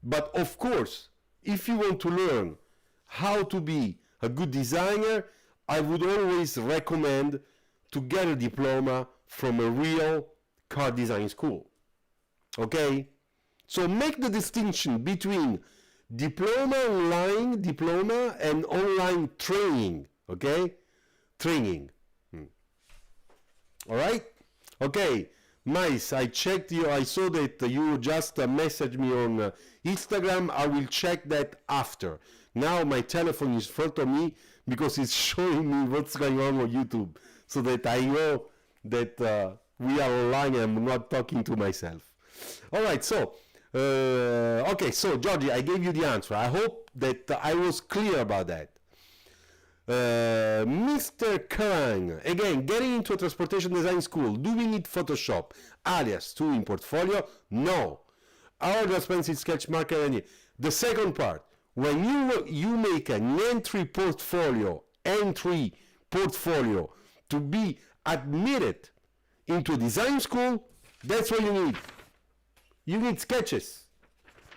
But of course, if you want to learn how to be a good designer, I would always recommend to get a diploma from a real car design school. Okay? So make the distinction between diploma and online training. Okay? Training. Alright? Okay. Mice, I checked you. I saw that you just messaged me on Instagram. I will check that after. Now my telephone is in front of me because it's showing me what's going on YouTube, so that I know that we are online and I'm not talking to myself. All right, so okay, so Georgie, I gave you the answer. I hope that I was clear about that. Mr. Kerrang, again, getting into a transportation design school, do we need Photoshop alias 2 in portfolio? No. Our just pencil sketch marker. And the second part, when you make an entry portfolio to be admitted into a design school, that's what you need. You need sketches,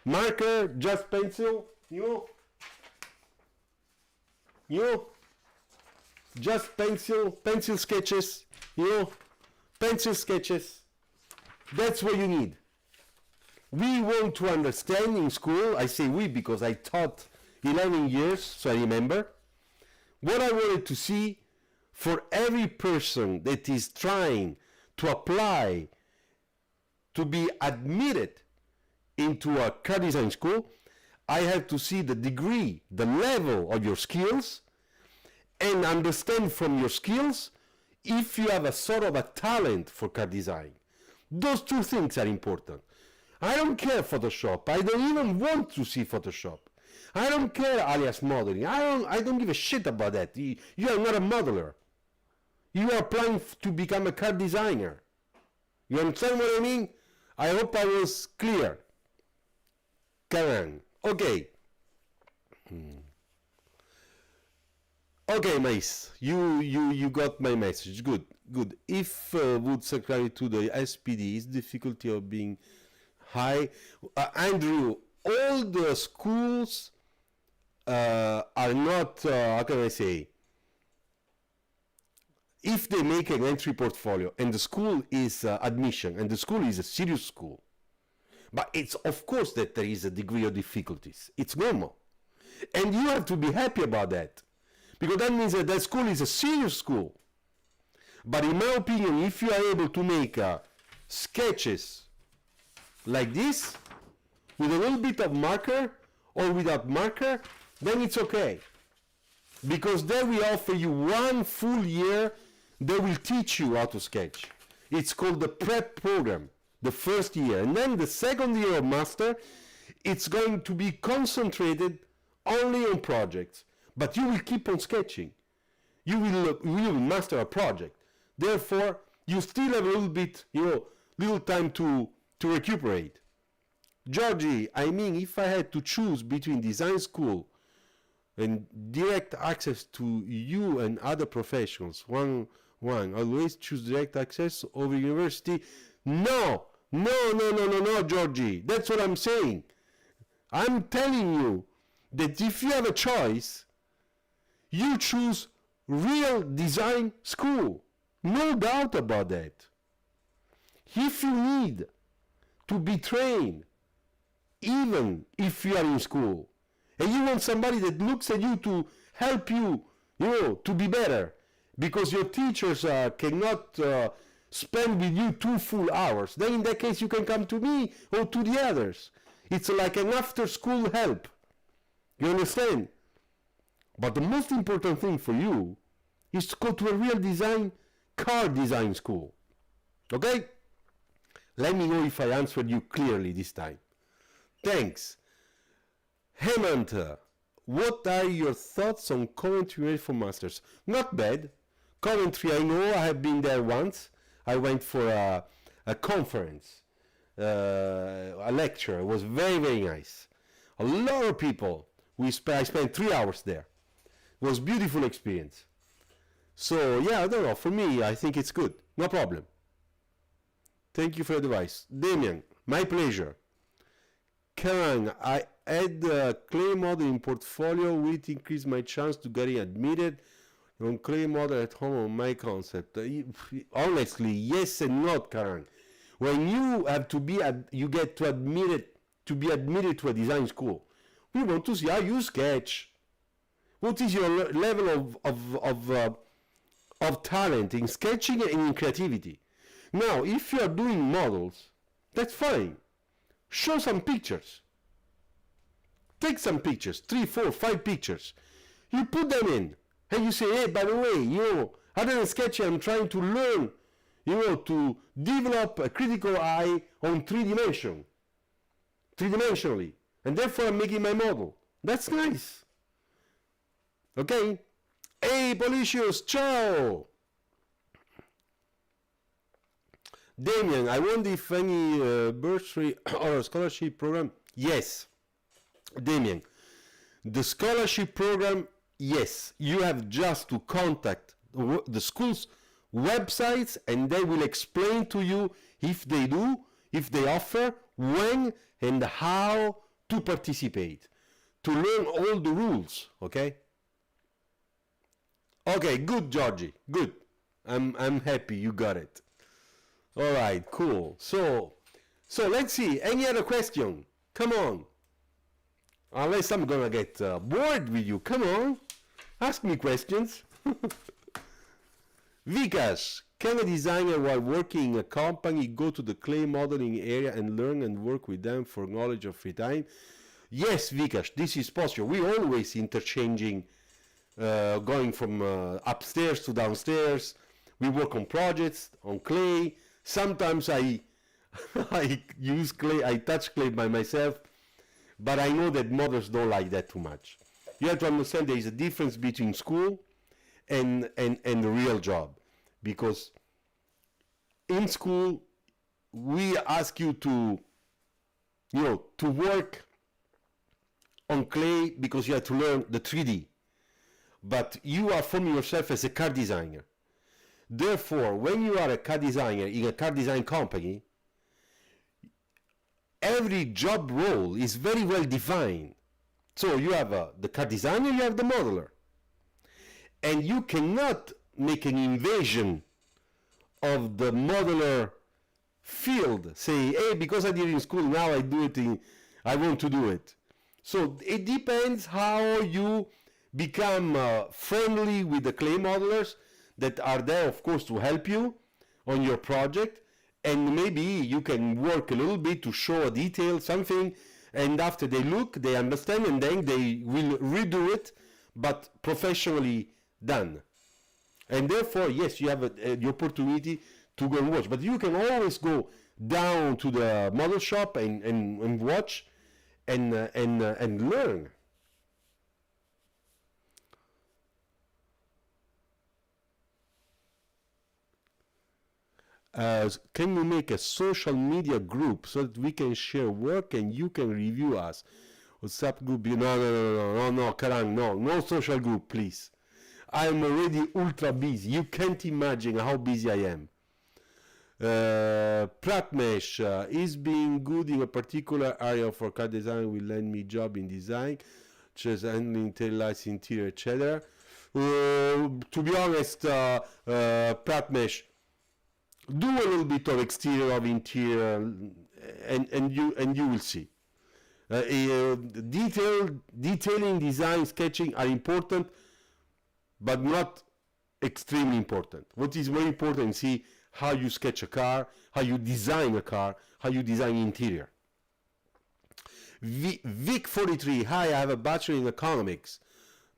marker, just pencil, just pencil sketches, pencil sketches. That's what you need. We want to understand in school, I say we because I taught 11 years, so I remember, what I wanted to see for every person that is trying to apply to be admitted into a car design school. I have to see the degree, the level of your skills, and understand from your skills if you have a sort of a talent for car design. Those two things are important. I don't care Photoshop. I don't even want to see Photoshop. I don't care alias modeling. I don't give a shit about that. You are not a modeler. You are applying to become a car designer. You understand what I mean? I hope I was clear. Karen. Okay. Okay, Mace. You got my message. Good. If would subscribe to the SPD is difficulty of being high. Andrew, all the schools are not, how can I say, if they make an entry portfolio and the school is admission and the school is a serious school, but it's of course that there is a degree of difficulties. It's normal. And you have to be happy about that, because that means that school is a serious school. But in my opinion, if you are able to make sketches like this, with a little bit of marker or without marker, then it's okay. Because then we offer you 1 full year, they will teach you how to sketch. It's called the prep program, the first year. And then the second year of master, it's going to be concentrated only on projects. But you will keep on sketching. You will master a project. Therefore, you still have a little bit, little time to recuperate. Georgie, I mean, if I had to choose between design school and direct access to you and other professionals, one, always choose direct access over university. No, Georgie. That's what I'm saying. I'm telling you that if you have a choice, you choose real design school. No doubt about that. If you need to be trained, even if you are in school, and you want somebody that looks at you to help you, to be better, because your teachers cannot spend with you 2 full hours, then in that case you can come to me or to the others. It's like an after school help. You understand? But the most important thing for you is to go to a real car design school. Okay? Let me know if I answered you clearly this time. Thanks. Hemant, what are your thoughts on Coventry for Masters? Not bad. Coventry, I know, I have been there once. I went for a conference, a lecture. It was very, very nice. A lot of people. I spent 3 hours there. It was a beautiful experience. So, yeah, I don't know. For me, I think it's good. No problem. Thank you for the advice. Damien, my pleasure. Karen, I add a clay model in portfolio with increase my chance to getting admitted on clay model at home on my concept. Honestly, yes and not, Karen. When you have to be, you get to be admitted to a design school. We want to see how you sketch. What is your level of talent in sketching and in creativity? Now, if you are doing models, that's fine. Show some pictures. Take some pictures, 3, 4, 5 pictures. You put them in, and you say, hey, by the way, other than sketching, I'm trying to learn, to develop a critical eye on 3-dimensionally. And therefore, I'm making my model. That's nice. Okay? Hey, Policius, ciao! Damien, I wonder if any bursary or scholarship program. Yes, Damien, the scholarship program, yes, you have just to contact the school's websites and they will explain to you if they do, if they offer, when and how to participate, to learn all the rules. Okay, good, Georgie, good. I'm happy you got it. All right, cool. So let's see. Any other question? Come on. Unless I'm gonna get bored with you. Come on. Ask me questions. Vikas, can a designer while working in a company go to the clay modeling area and learn and work with them for knowledge of free time? Yes, Vikas, this is possible. We're always interchanging, going from upstairs to downstairs. We work on projects, on clay. Sometimes I use clay, I touch clay by myself, but I know that mothers don't like that too much. You have to understand there is a difference between school and the real job. Because in school, we ask you to work on clay because you have to learn the 3D. But you are forming yourself as a car designer. Therefore, when you are a car designer in a car design company, every job role is very well defined. So you have the car designer, you have the modeler. And you cannot make an invasion of the modeler field. Say, hey, because I did it in school, now I want to do it. So it depends how you become friendly with the clay modelers that are there, of course, to help you on your project, and maybe you can work a little bit to show a detail, something, and after they look, they understand, and then they will redo it, but professionally done. And therefore, yes, you have the opportunity to go and watch, but you can always go down to the model shop and watch and learn. Can we make a social media group so that we can share work and you can review us? WhatsApp group? No, Karan, no social group, please. I'm already ultra busy. You can't imagine how busy I am. Pratmesh, is being good in a particular area for car design will land me job in design, such as handling tail lights, interior, etc. To be honest, Pratmesh, do a little bit of exterior, of interior, and you will see. Detailing, design, sketching are important, but not extremely important. What is very important, see how you sketch a car, how you design a car, how you design interior. Vic43, hi, I have a bachelor in economics.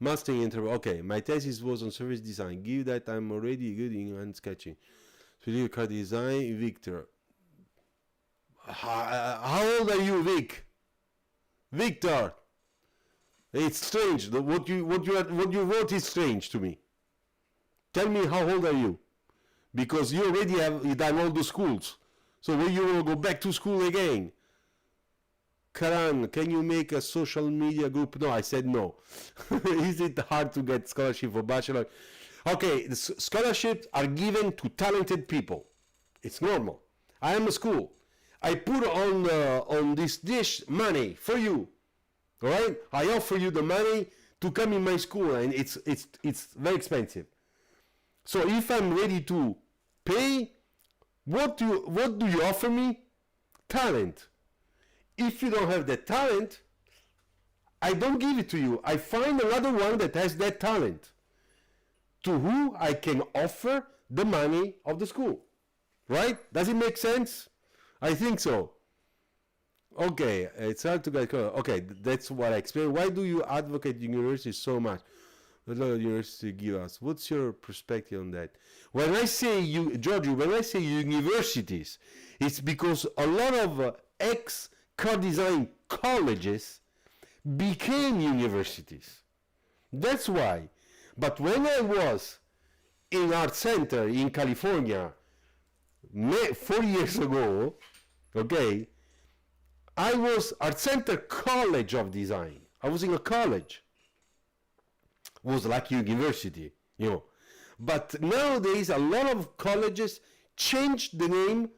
Mustang interview. Okay, my thesis was on service design. Give that I'm already good in hand sketching. So car design, Victor. How old are you, Vic? Victor. It's strange. What you wrote is strange to me. Tell me, how old are you? Because you already have done all the schools. So when you will go back to school again? Karan, can you make a social media group? No, I said no. Is it hard to get scholarship for bachelor? Okay, the scholarships are given to talented people. It's normal. I am a school. I put on this dish money for you. All right? I offer you the money to come in my school, and it's very expensive. So if I'm ready to pay, what do you offer me? Talent. If you don't have that talent, I don't give it to you. I find another one that has that talent, to who I can offer the money of the school. Right? Does it make sense? I think so. Okay, it's hard to get. Okay, that's what I explained. Why do you advocate universities so much? What do university give us? What's your perspective on that? When I say Giorgio, when I say universities, it's because a lot of ex-car design colleges became universities. That's why. But when I was in Art Center in California 4 years ago, okay, I was Art Center College of Design. I was in a college. It was like university, you know. But nowadays, a lot of colleges changed the name,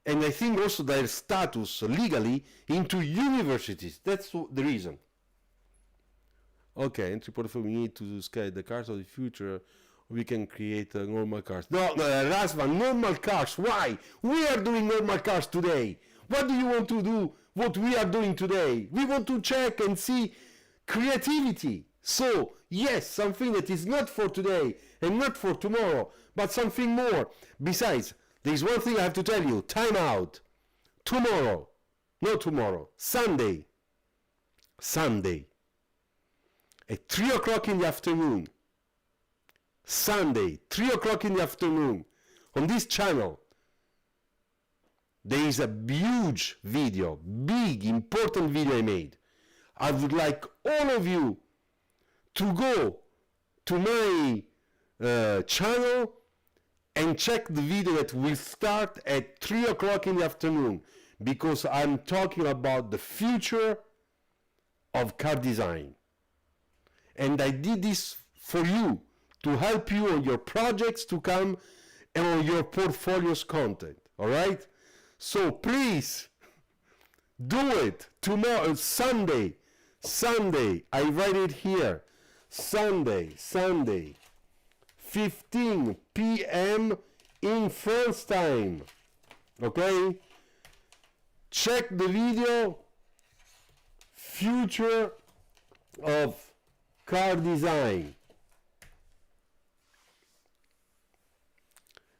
and I think also their status legally, into universities. That's the reason. Okay, entry portfolio, we need to sketch the cars of the future. We can create normal cars. No, Razvan, normal cars. Why? We are doing normal cars today. What do you want to do? What we are doing today? We want to check and see creativity. So, yes, something that is not for today and not for tomorrow, but something more. Besides, there is one thing I have to tell you. Time out. Tomorrow. Not tomorrow. Sunday. Sunday. At 3 o'clock in the afternoon. Sunday, 3 o'clock in the afternoon. On this channel. There is a huge video. Big, important video I made. I would like all of you to go to my channel and check the video that will start at 3 o'clock in the afternoon, because I'm talking about the future of car design. And I did this for you, to help you on your projects to come and on your portfolio's content. All right? So please do it tomorrow, Sunday. I write it here. Sunday, 15 p.m. in France time. Okay? Check the video. Future of car design.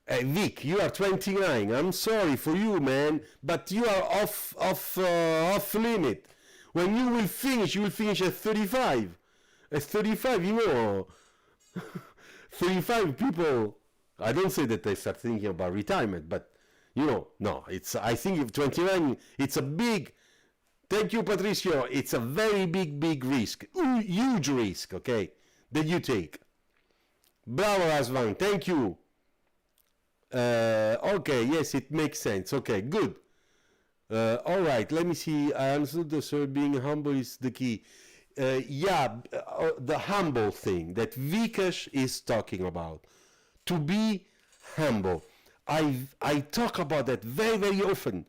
Vic, you are 29. I'm sorry for you, man, but you are off limit. When you will finish at 35. At 35, you know, 35 people. I don't say that they start thinking about retirement, but you know, no. I think if 29, it's a big. Thank you, Patricio. It's a very big risk, huge risk. Okay, that you take. Bravo, Razvan. Thank you. Okay, yes, it makes sense. Okay, good. All right, let me see. I understood the sir, being humble is the key. The humble thing that Vikesh is talking about. To be humble. I talk about that very often.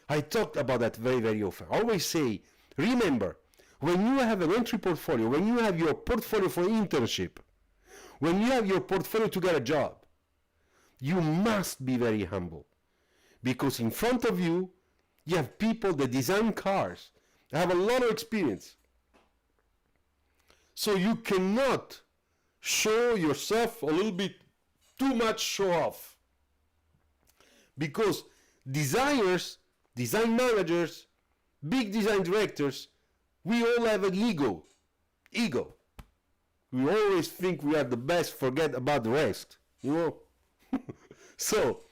I talked about that very often. I always say, remember, when you have an entry portfolio, when you have your portfolio for internship, when you have your portfolio to get a job, you must be very humble, because in front of you, you have people that design cars, have a lot of experience. So you cannot show yourself a little bit too much show off. Because designers, design managers, big design directors, we all have an ego. Ego. We always think we are the best, forget about the rest. You know? So,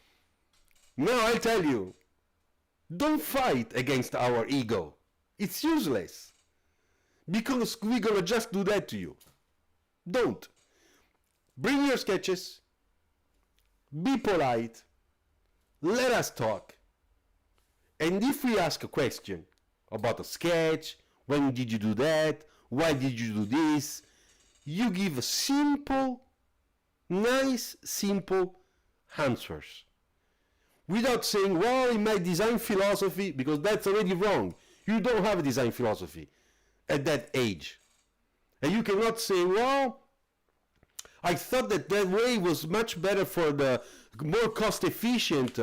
now I'll tell you, don't fight against our ego. It's useless. Because we're gonna just do that to you. Don't. Bring your sketches. Be polite. Let us talk. And if we ask a question about a sketch, when did you do that? Why did you do this? You give simple, nice, simple answers. Without saying, well, in my design philosophy, because that's already wrong. You don't have a design philosophy at that age. And you cannot say, well, I thought that that way was much better for the more cost efficient.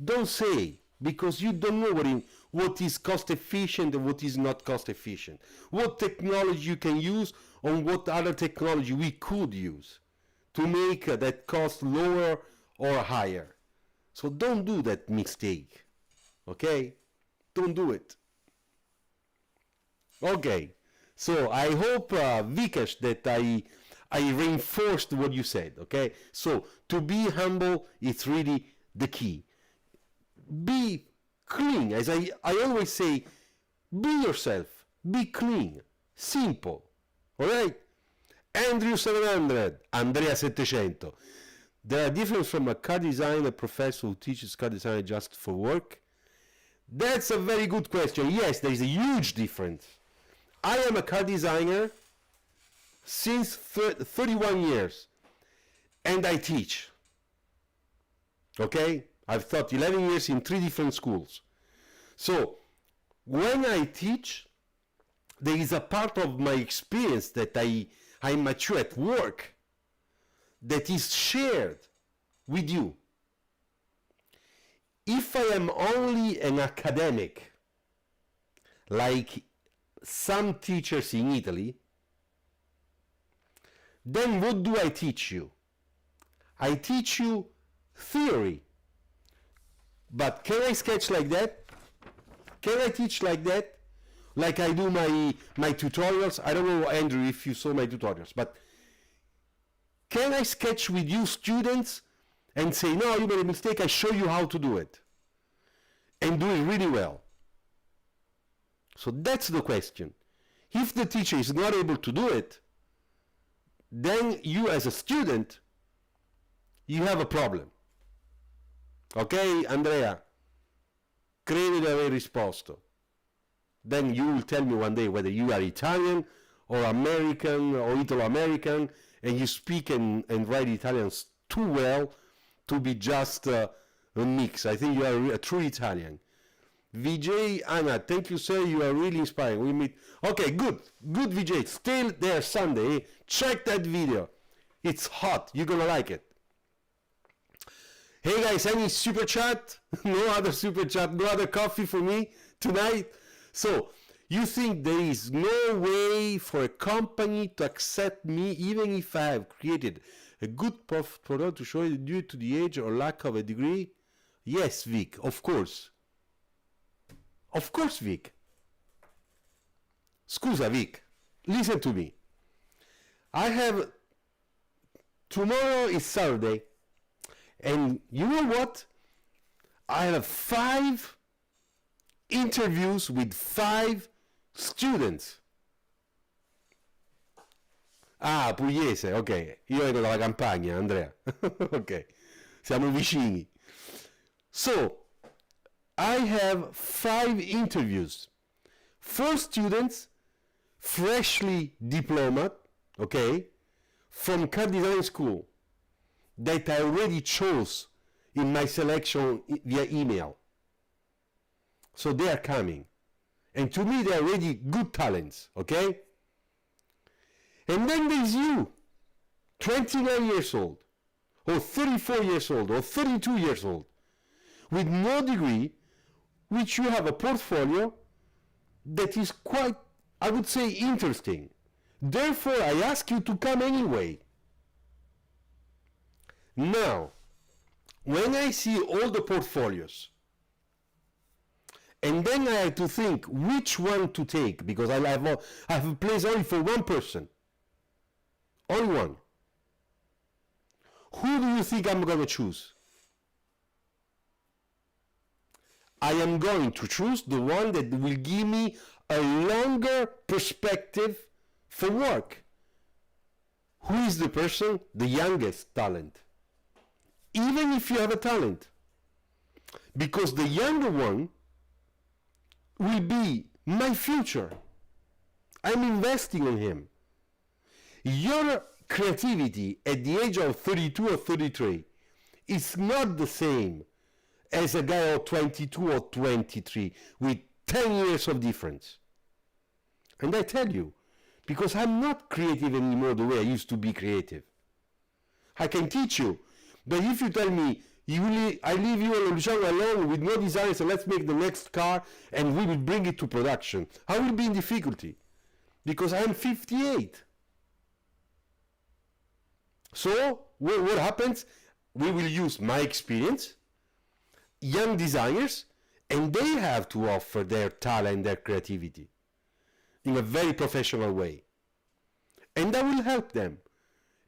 Don't say, because you don't know what is cost efficient and what is not cost efficient. What technology you can use and what other technology we could use to make that cost lower or higher. So don't do that mistake, okay? Don't do it. Okay, so I hope, Vikash, that I reinforced what you said, okay? So to be humble, it's really the key. Be clean, as I always say, be yourself, be clean, simple, all right? Andrew 700, Andrea 700. There are differences from a car designer professor who teaches car design just for work. That's a very good question. Yes, there is a huge difference. I am a car designer since 31 years, and I teach. Okay? I've taught 11 years in 3 different schools. So, when I teach, there is a part of my experience that I mature at work that is shared with you. If I am only an academic, like some teachers in Italy, then what do I teach you? I teach you theory. But can I sketch like that? Can I teach like that? Like I do my tutorials? I don't know, Andrew, if you saw my tutorials, but can I sketch with you students and say, no, you made a mistake, I show you how to do it, and do it really well? So that's the question. If the teacher is not able to do it, then you as a student, you have a problem. Ok, Andrea? Credo di aver risposto. Then you will tell me one day whether you are Italian or American or Italo-American, and you speak and write Italian too well to be just a mix. I think you are a true Italian. VJ Anna, thank you, sir. You are really inspiring. We meet. Okay, good. Good, VJ. Stay there Sunday. Check that video. It's hot. You're going to like it. Hey, guys, any super chat? No other super chat. No other coffee for me tonight? So, you think there is no way for a company to accept me even if I have created a good product to show it due to the age or lack of a degree? Yes, Vic, of course. Of course, Vic. Scusa, Vic. Listen to me. Tomorrow is Saturday. And you know what? I have 5 interviews with 5 students. Ah, pugliese, ok. Io vengo dalla campagna, Andrea. Ok, siamo vicini. So, I have 5 interviews. 4 students, freshly diplomat, okay, from car design school that I already chose in my selection via email. So they are coming. And to me, they are really good talents, okay? And then there's you, 29 years old, or 34 years old, or 32 years old, with no degree, which you have a portfolio that is quite, I would say, interesting. Therefore, I ask you to come anyway. Now, when I see all the portfolios, and then I have to think which one to take, because I have a place only for one person, only one. Who do you think I'm going to choose? I am going to choose the one that will give me a longer perspective for work. Who is the person? The youngest talent. Even if you have a talent. Because the younger one will be my future. I'm investing in him. Your creativity at the age of 32 or 33 is not the same as a guy of 22 or 23 with 10 years of difference. And I tell you, because I'm not creative anymore the way I used to be creative. I can teach you, but if you tell me, I leave you and Luciano alone with no designers and let's make the next car and we will bring it to production, I will be in difficulty because I am 58. So what happens? We will use my experience, young designers, and they have to offer their talent, their creativity in a very professional way. And I will help them.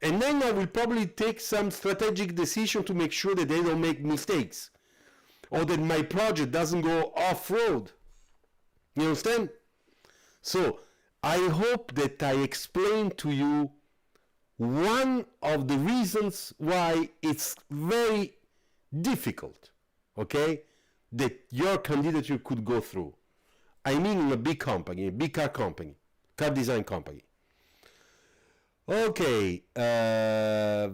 And then I will probably take some strategic decision to make sure that they don't make mistakes or that my project doesn't go off-road. You understand? So I hope that I explained to you one of the reasons why it's very difficult, okay, that your candidature could go through. I mean in a big company, a big car company, car design company. Okay, let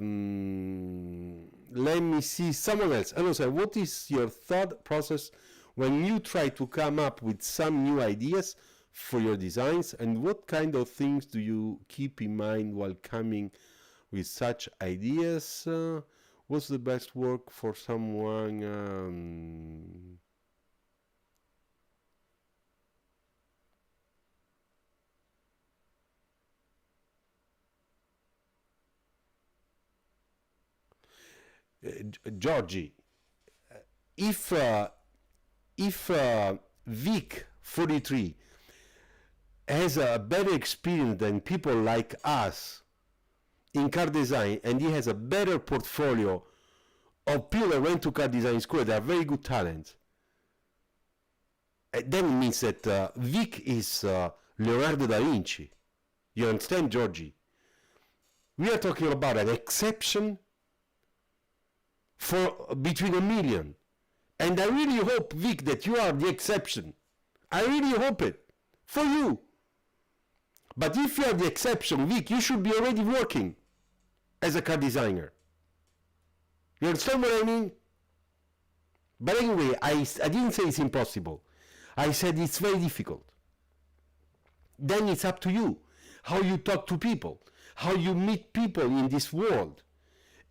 me see someone else. Hello, sir. What is your thought process when you try to come up with some new ideas for your designs, and what kind of things do you keep in mind while coming with such ideas? What's the best work for someone? Georgie, if Vic 43 has a better experience than people like us in car design, and he has a better portfolio of people that went to car design school that are very good talent, then it means that Vic is Leonardo da Vinci. You understand, Georgie? We are talking about an exception for between a million. And I really hope, Vic, that you are the exception. I really hope it. For you. But if you are the exception, Vic, you should be already working as a car designer. You understand what I mean? But anyway, I didn't say it's impossible. I said it's very difficult. Then it's up to you. How you talk to people. How you meet people in this world.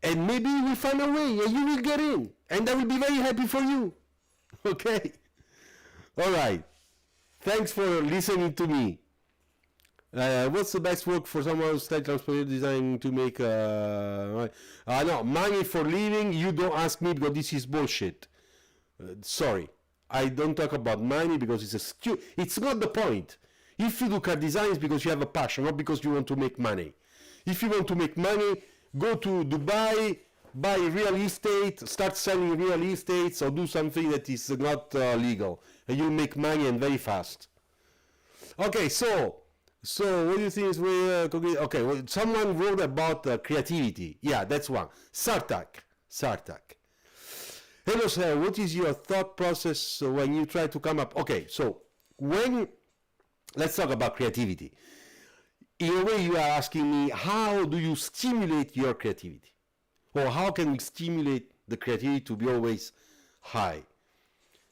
And maybe you will find a way and you will get in. And I will be very happy for you. Okay? Alright. Thanks for listening to me. What's the best work for someone who's style transportation design to make no, money for living? You don't ask me because this is bullshit. Sorry. I don't talk about money because it's not the point. If you do car design, it's because you have a passion, not because you want to make money. If you want to make money, go to Dubai, buy real estate, start selling real estate, or do something that is not legal. And you'll make money and very fast. Okay, so what do you think is okay, well, someone wrote about creativity. Yeah, that's one. Sartak. Hello, sir. What is your thought process when you try to come up? Okay, so let's talk about creativity. In a way, you are asking me, how do you stimulate your creativity? Or how can we stimulate the creativity to be always high?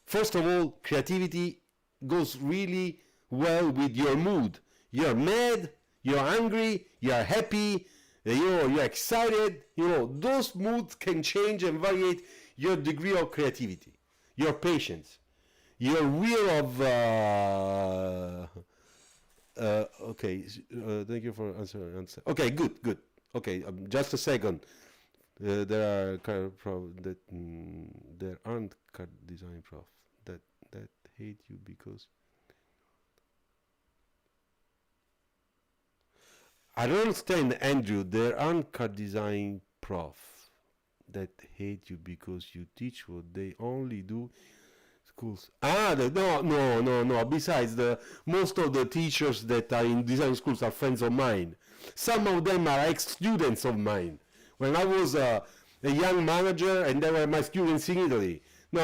First of all, creativity goes really well with your mood. You're mad, you're angry, you're happy, you're excited. Those moods can change and variate your degree of creativity, your patience, your will of... okay, thank you for answering. Okay, good. Okay, just a second. There are there aren't card design prof that hate you because I don't understand, Andrew. There aren't card design prof that hate you because you teach what they only do schools. No. Besides, the most of the teachers that are in design schools are friends of mine. Some of them are ex-students of mine. When I was a young manager, and they were my students in Italy. No,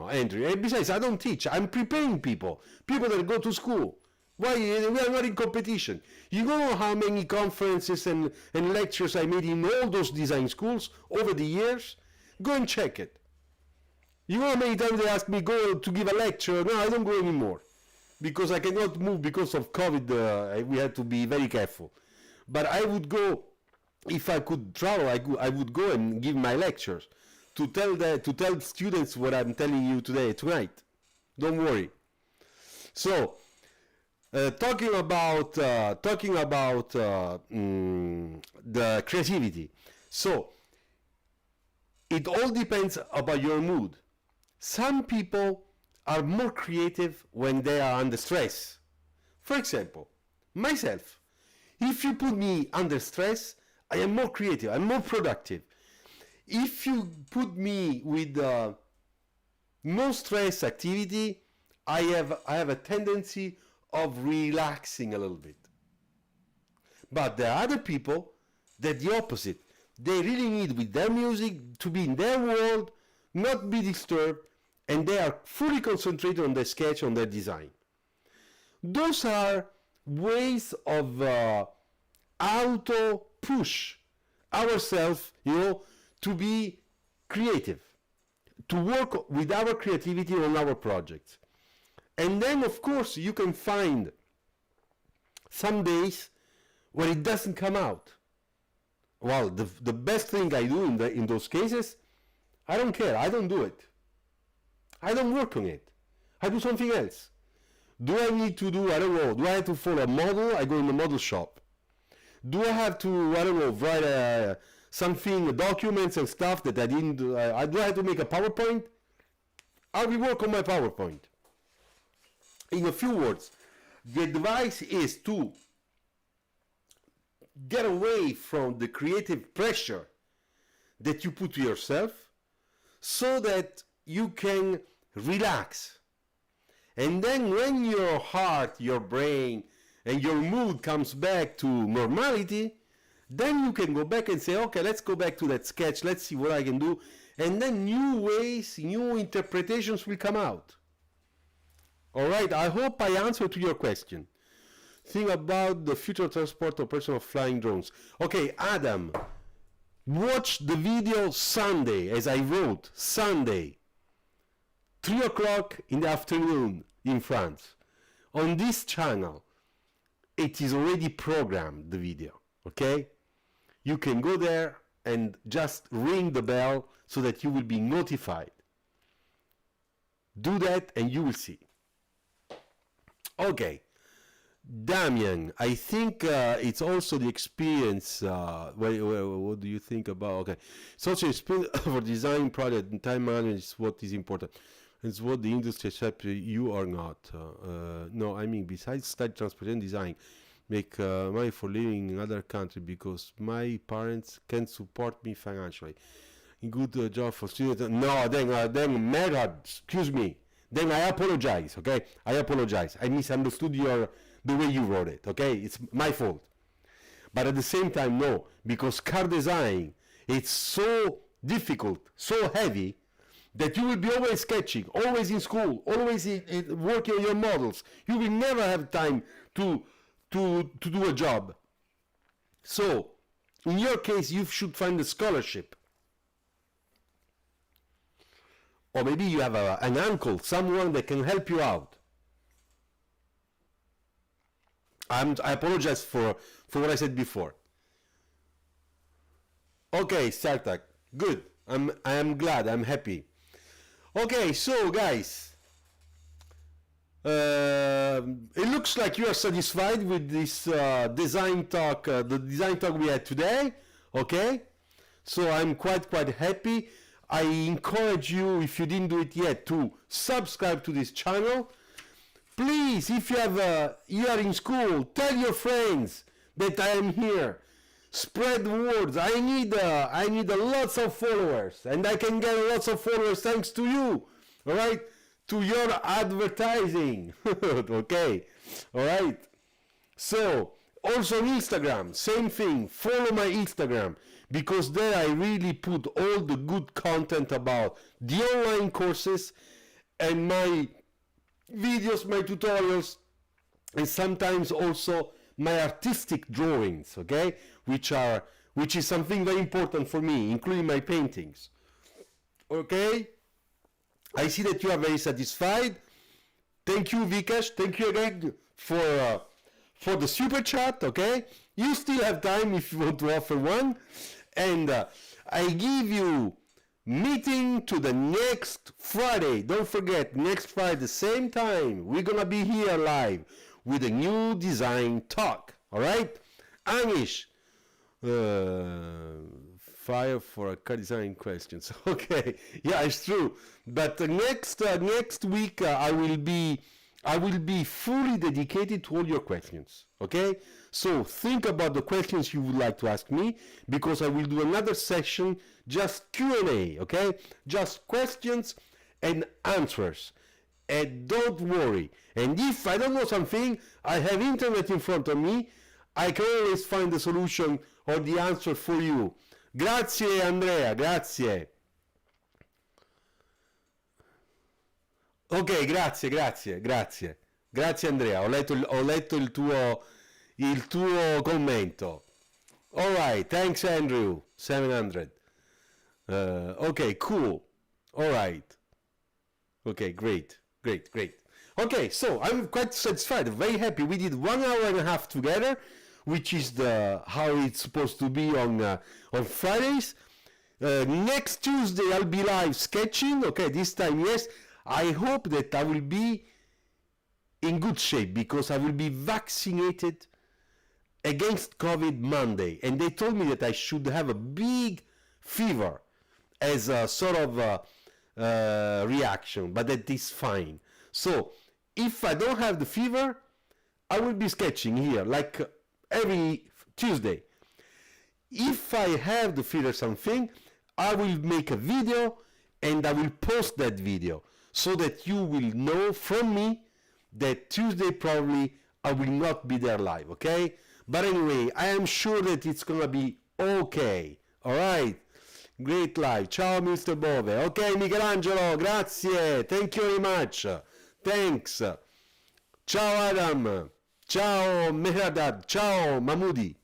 Andrew. And besides, I don't teach. I'm preparing people that go to school. Why? We are not in competition. You know how many conferences and lectures I made in all those design schools over the years? Go and check it. You know how many times they ask me go to give a lecture? No, I don't go anymore because I cannot move because of COVID. We had to be very careful. But I would go, if I could travel, I would go and give my lectures to tell students what I'm telling you tonight. Don't worry. So, talking about the creativity. So, it all depends about your mood. Some people are more creative when they are under stress. For example, myself. If you put me under stress, I am more creative, I'm more productive. If you put me with no stress activity, I have a tendency of relaxing a little bit. But there are other people that the opposite. They really need with their music to be in their world, not be disturbed, and they are fully concentrated on their sketch, on their design. Those are ways of auto push ourselves, to be creative, to work with our creativity on our projects. And then, of course, you can find some days where it doesn't come out. Well, the best thing I do in those cases, I don't care. I don't do it. I don't work on it. I do something else. Do I need to do, I don't know, do I have to follow a model? I go in the model shop. Do I have to, I don't know, write something, documents and stuff that I didn't do? Do I have to make a PowerPoint? I will work on my PowerPoint. In a few words, the advice is to get away from the creative pressure that you put to yourself so that you can relax. And then when your heart, your brain, and your mood comes back to normality, then you can go back and say, okay, let's go back to that sketch, let's see what I can do. And then new ways, new interpretations will come out. All right, I hope I answered to your question. Think about the future transport of personal flying drones. Okay, Adam, watch the video Sunday, as I wrote, Sunday, 3 o'clock in the afternoon in France. On this channel, it is already programmed, the video, okay? You can go there and just ring the bell so that you will be notified. Do that and you will see. Okay. Damian, I think it's also the experience. What do you think about? Okay, it's also experience for design project and time management is what is important. It's what the industry accepts you or not. No, I mean besides study transportation design, make money for living in another country because my parents can support me financially. Good job for students. No, then Merad, excuse me. Then I apologize. Okay, I apologize. I misunderstood the way you wrote it, okay? It's my fault. But at the same time, no, because car design, it's so difficult, so heavy, that you will be always sketching, always in school, always working on your models. You will never have time to do a job. So, in your case, you should find a scholarship. Or maybe you have an uncle, someone that can help you out. I apologize for what I said before. Okay, Sartak, good. I am glad. I'm happy. Okay, so guys, it looks like you are satisfied with this design talk, the design talk we had today. Okay, So I'm quite happy. I encourage you, if you didn't do it yet, to subscribe to this channel. Please, if you are in school, tell your friends that I am here. Spread the words. I need lots of followers, and I can get lots of followers thanks to you. All right, to your advertising. Okay, all right. So also on Instagram, same thing. Follow my Instagram, because there I really put all the good content about the online courses and my videos, my tutorials, and sometimes also my artistic drawings, okay, which is something very important for me, including my paintings. Okay, I see that you are very satisfied. Thank you, Vikash. Thank you again for the super chat. Okay, you still have time if you want to offer one, and I give you meeting to the next Friday. Don't forget, next Friday, same time, we're gonna be here live with a new design talk. All right, Anish, fire for a car design questions. Okay, yeah, it's true. But next week I will be fully dedicated to all your questions. Okay, so think about the questions you would like to ask me, because I will do another session, just Q&A. Okay, just questions and answers. And don't worry. And if I don't know something, I have internet in front of me. I can always find the solution or the answer for you. Grazie Andrea, grazie. Ok, grazie Andrea, ho letto il tuo commento. All right, thanks Andrew, 700. Okay, cool. All right. Okay, great. Okay, so I'm quite satisfied, very happy. We did 1 hour and a half together, which is how it's supposed to be on Fridays. Next Tuesday I'll be live sketching. Okay, this time, yes. I hope that I will be in good shape, because I will be vaccinated against COVID Monday, and they told me that I should have a big fever as a sort of reaction, but that is fine. So if I don't have the fever, I will be sketching here like every Tuesday. If I have the fever something, I will make a video and I will post that video, so that you will know from me that Tuesday probably I will not be there live, okay? But anyway, I am sure that it's gonna be okay. All right, great live. Ciao Mr. Bove. Okay, Michelangelo, grazie, thank you very much. Thanks. Ciao Adam. Ciao Mehradad. Ciao Mahmoudi.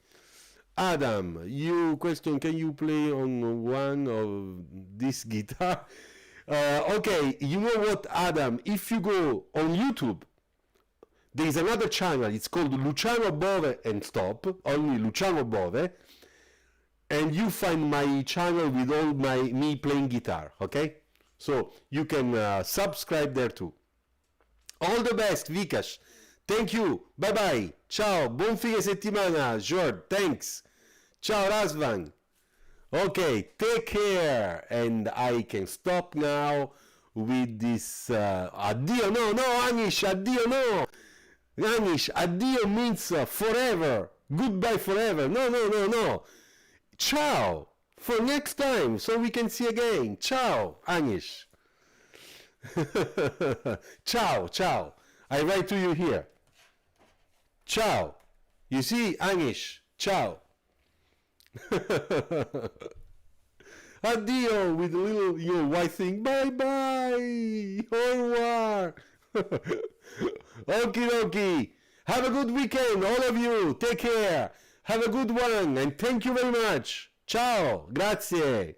Adam, question, can you play on one of this guitar? Okay, you know what, Adam, if you go on YouTube, there is another channel, it's called Luciano Bove and Stop, only Luciano Bove, and you find my channel with all me playing guitar, okay? So you can subscribe there too. All the best, Vikash. Thank you. Bye bye. Ciao. Buon fine settimana, George. Thanks. Ciao, Razvan. Okay, take care. And I can stop now with this addio. No, Anish, addio, no. Anish, addio means forever. Goodbye forever. No. Ciao. For next time, so we can see again. Ciao, Anish. Ciao. I write to you here. Ciao. You see, Anish. Ciao. Addio with a little white thing. Bye. Au revoir. Okie dokie. Have a good weekend, all of you. Take care. Have a good one, and thank you very much. Ciao. Grazie.